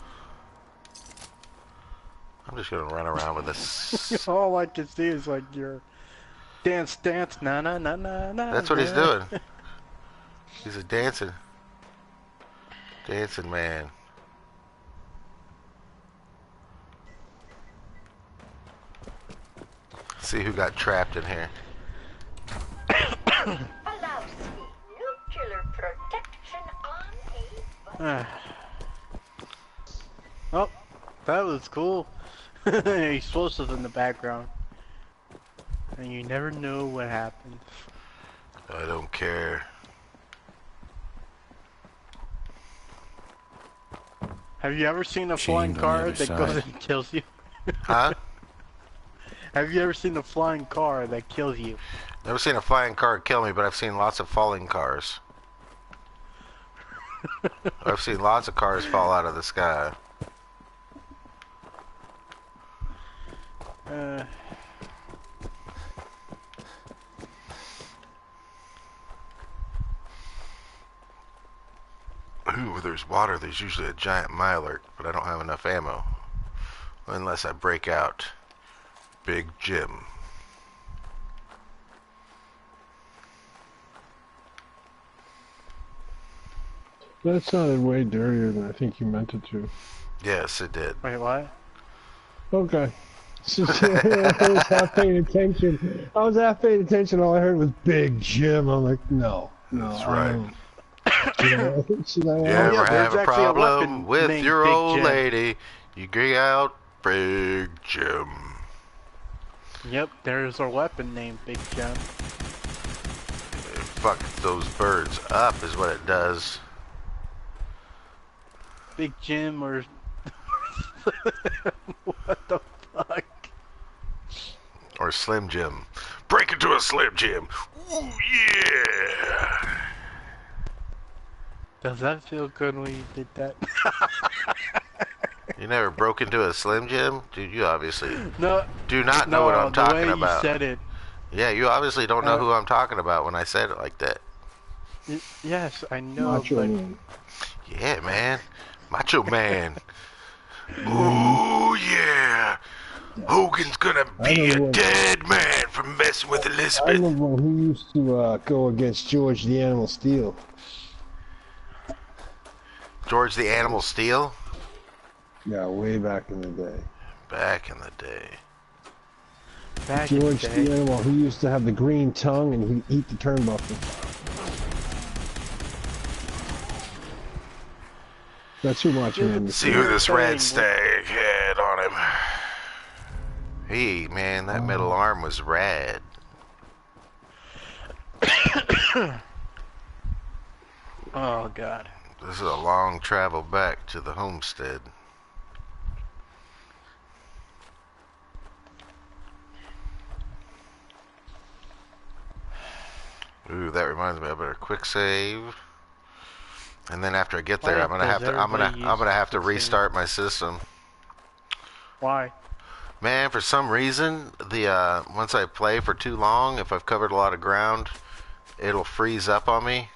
C: I'm just gonna run around with this.
B: All I can see is like your dance, na na na na na.
C: That's what he's doing. He's a dancing man. Let's see who got trapped in here.
J: Nuclear protection on
B: Oh, that was cool. Explosives in the background. And you never know what happened.
C: I don't care.
B: Have you ever seen a flying car that goes and kills you?
C: Huh?
B: Have you ever seen a flying car that kills you?
C: Never seen a flying car kill me, but I've seen lots of falling cars. I've seen lots of cars fall out of the sky. Ooh, where there's water, there's usually a giant Mirelurk, but I don't have enough ammo. Unless I break out Big Jim.
A: That sounded way dirtier than I think you meant it to.
C: Yes, it did.
B: Wait, what?
A: Okay. I was half paying attention. All I heard was Big Jim. I'm like, no.
C: That's right.
A: You
C: You ever have a problem with your old lady, you bring out Big Jim.
B: Yep, there's a weapon named Big Jim.
C: It fucks those birds up is what it does.
B: Big Jim or... what the fuck?
C: Or Slim Jim. Break into a Slim Jim. Ooh, yeah!
B: Does that feel good when you did that?
C: You never broke into a Slim Jim? Dude, you obviously
B: No.
C: do not know what I'm talking about.
B: The way you said it.
C: Yeah, you obviously don't know who I'm talking about when I said it like that.
B: Yes, I know,
A: Macho
B: but...
A: Man.
C: Yeah, man. Macho Man. Ooh, yeah. Hogan's gonna be a dead man for messing with
A: I
C: Elizabeth.
A: remember when he used to go against George the Animal Steel.
C: George the Animal Steel?
A: Yeah, way back in the day.
C: Back in the day.
A: George the Animal, he used to have the green tongue and he'd eat the turnbuckle. That's too much, man.
C: See who this red stag had on him. Hey, man, that middle arm was rad.
B: Oh, God.
C: This is a long travel back to the homestead. Ooh, that reminds me, I better quick save. And then after I get there, I'm gonna have to restart my system.
B: Why?
C: Man, for some reason, the once I play for too long, if I've covered a lot of ground, it'll freeze up on me.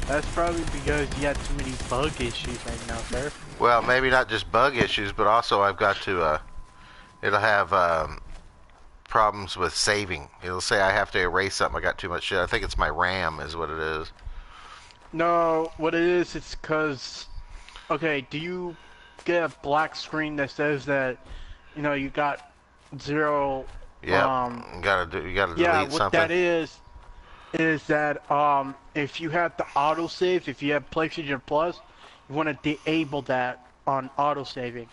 B: That's probably because you got too many bug issues right now, sir.
C: Well, maybe not just bug issues, but also I've got to, it'll have problems with saving. It'll say I have to erase something, I got too much shit. I think it's my RAM is what it is.
B: No, what it is, it's because, okay, do you get a black screen that says that, you know, you got zero,
C: yeah, you gotta delete something.
B: Yeah, what that is that, if you have the autosave, if you have PlayStation Plus, you want to disable that on autosaving.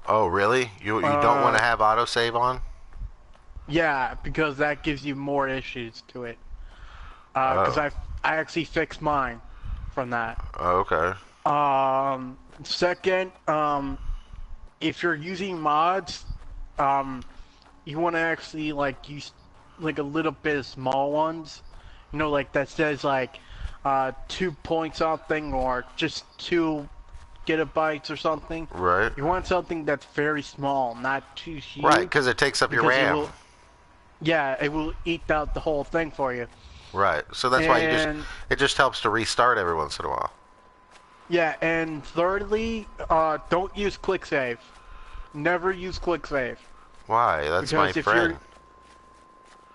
C: Oh, really? You don't want to have autosave on?
B: Yeah, because that gives you more issues to it. Because I actually fixed mine from that.
C: Oh, okay.
B: Second, if you're using mods, you want to actually like use like a little bit of small ones, you know, like that says like 2 point something or just 2 gigabytes or something.
C: Right.
B: You want something that's very small, not too huge.
C: Right, because it takes up your RAM.
B: It will eat out the whole thing for you.
C: Right, so that's why it just helps to restart every once in a while.
B: Yeah, and thirdly, don't use quick save. Never use quick save.
C: Why? That's my friend.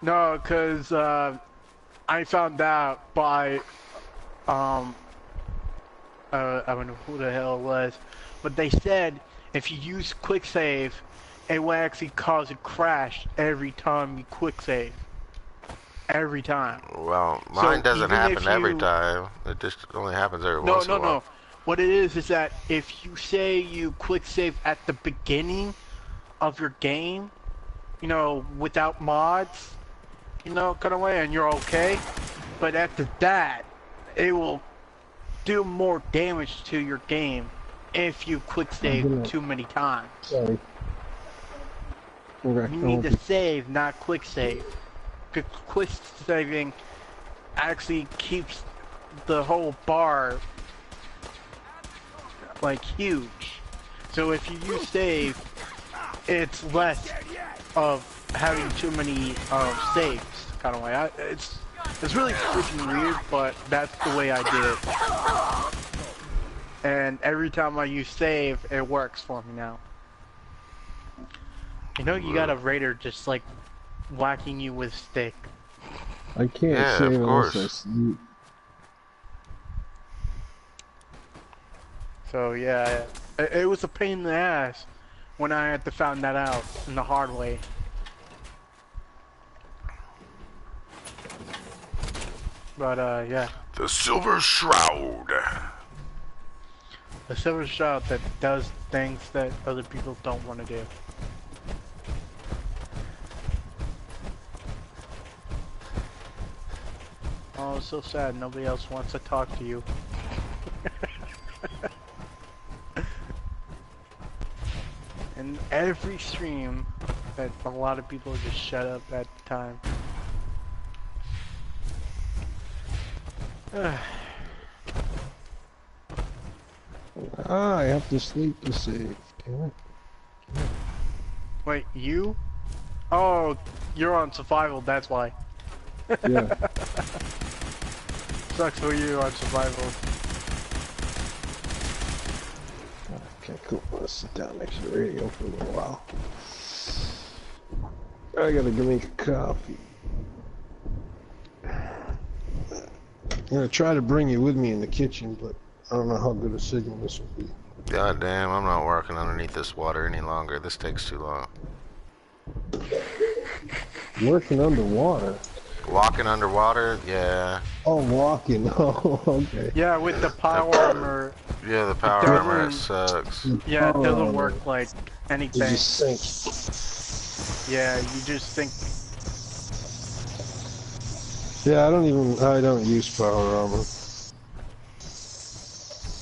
B: No, because I found out by I don't know who the hell it was, but they said if you use quick save, it will actually cause a crash every time you quick save. Every time.
C: Well, mine doesn't happen every time. It just only happens every once in a while.
B: No. What it is that if you say you quick save at the beginning of your game, you know, without mods, you know, kind of way, and you're okay, but after that, it will do more damage to your game if you quick save too many times.
A: Sorry. Okay.
B: You need to save, not quick save. Quick saving actually keeps the whole bar like huge. So if you use save, it's less of having too many saves, kind of way. It's really freaking weird, but that's the way I did it. And every time I use save, it works for me now. You know, you got a raider just like whacking you with a stick.
A: I can't save unless I sleep.
B: So yeah, it was a pain in the ass when I had to find that out in the hard way. But yeah.
H: The Silver Shroud.
B: The Silver Shroud that does things that other people don't want to do. Oh, it's so sad. Nobody else wants to talk to you. And every stream, that a lot of people just shut up at the time.
A: I have to sleep to save. Damn it.
B: Wait, you? Oh, you're on survival, that's why.
A: Yeah.
B: Sucks for you on survival.
A: Okay, cool. Let's sit down next to the radio for a little while. I gotta go make a coffee. I'm gonna try to bring you with me in the kitchen, but I don't know how good a signal this will be.
C: God damn, I'm not working underneath this water any longer. This takes too long.
A: Working underwater?
C: Walking underwater? Yeah.
A: Oh, walking. Oh, okay.
B: Yeah, with the power armor.
C: Yeah, the power armor sucks.
B: Yeah, it doesn't work like anything.
A: You just sink.
B: Yeah, you just think.
A: Yeah, I don't use power armor.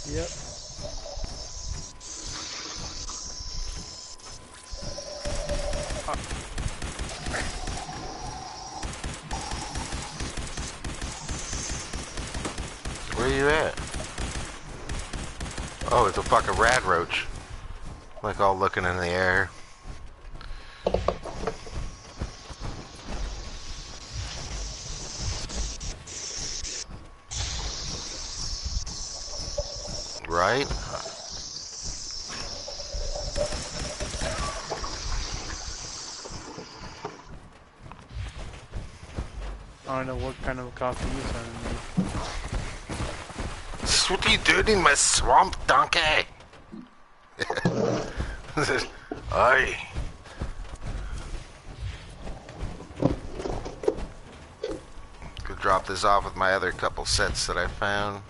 B: Yep.
C: Where you at? Oh, it's a fucking rad roach. Like all looking in the air. Right?
B: I don't know what kind of coffee you're trying to make.
C: What are you doing in my swamp, donkey? Aye. Could drop this off with my other couple sets that I found.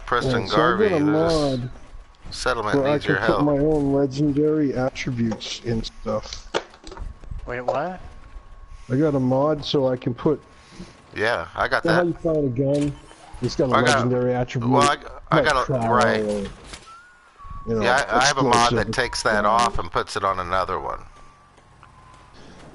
C: Preston Garvey, this settlement needs your help.
A: I can put my own legendary attributes in stuff.
B: Wait, what?
A: I got a mod so I can put.
C: Yeah, I got
A: How
C: that.
A: you find a gun? It's got a legendary attribute.
C: Well, I got a right.
A: Or, you know,
C: yeah, I have a mod
A: explosive.
C: that takes that off and puts it on another one.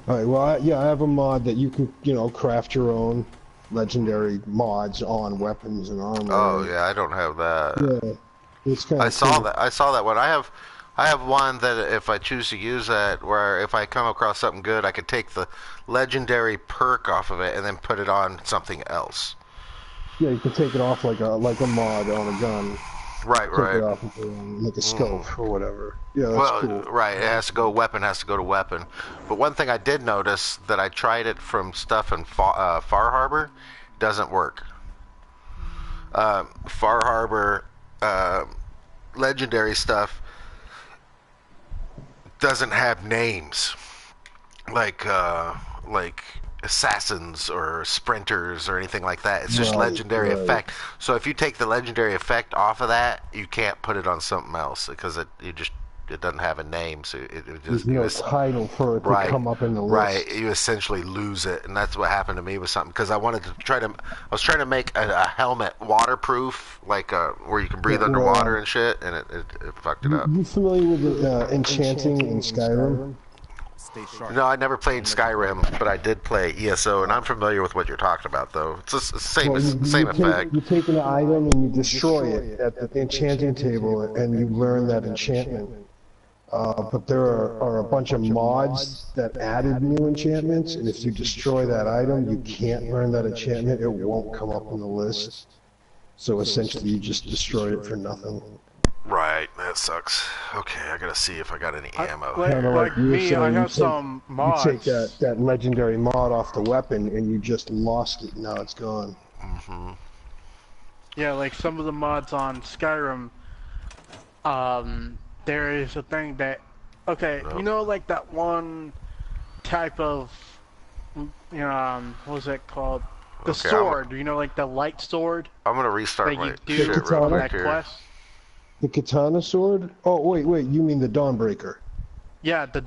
A: Alright, well, I have a mod that you can, craft your own legendary mods on weapons and armor.
C: Oh yeah, I don't have that.
A: Yeah, it's kind of.
C: I saw that. I saw that one. I have one that if I choose to use that, where if I come across something good, I could take the legendary perk off of it and then put it on something else.
A: Yeah, you can take it off like a mod on a gun.
C: Right,
A: take it off like a scope or whatever. Yeah, that's cool.
C: Right, it has to go weapon, has to go to weapon. But one thing I did notice that I tried it from stuff in Far Harbor, doesn't work. Far Harbor legendary stuff doesn't have names like assassins or sprinters or anything like that. It's just legendary effect. So if you take the legendary effect off of that, you can't put it on something else because it doesn't have a name. So it just,
A: there's no title for it to come up in the list.
C: Right, you essentially lose it, and that's what happened to me with something because I was trying to make a helmet waterproof, like where you can breathe underwater and shit, and it fucked it up.
A: You familiar with enchanting in Skyrim?
C: No, I never played Skyrim, but I did play ESO, and I'm familiar with what you're talking about, though. It's the same effect.
A: You take an item and you destroy it at the enchanting table, and you learn that enchantment. But there are a bunch of mods that added new enchantments, and if you destroy that item, you can't learn that enchantment. It won't come up on the list. So essentially, you just destroyed it for nothing.
C: Right, that sucks. Okay, I gotta see if I got any ammo.
B: Like me, I have some mods.
A: You take that legendary mod off the weapon, and you just lost it. Now it's gone.
C: Mm-hmm.
B: Yeah, like some of the mods on Skyrim. There is a thing that, you know, like that one type of, what was it called? The sword. You know, like the light sword.
C: I'm gonna restart my shit
A: real quick here.
B: Quest.
A: The katana sword? Oh, wait, you mean the Dawnbreaker?
B: Yeah, the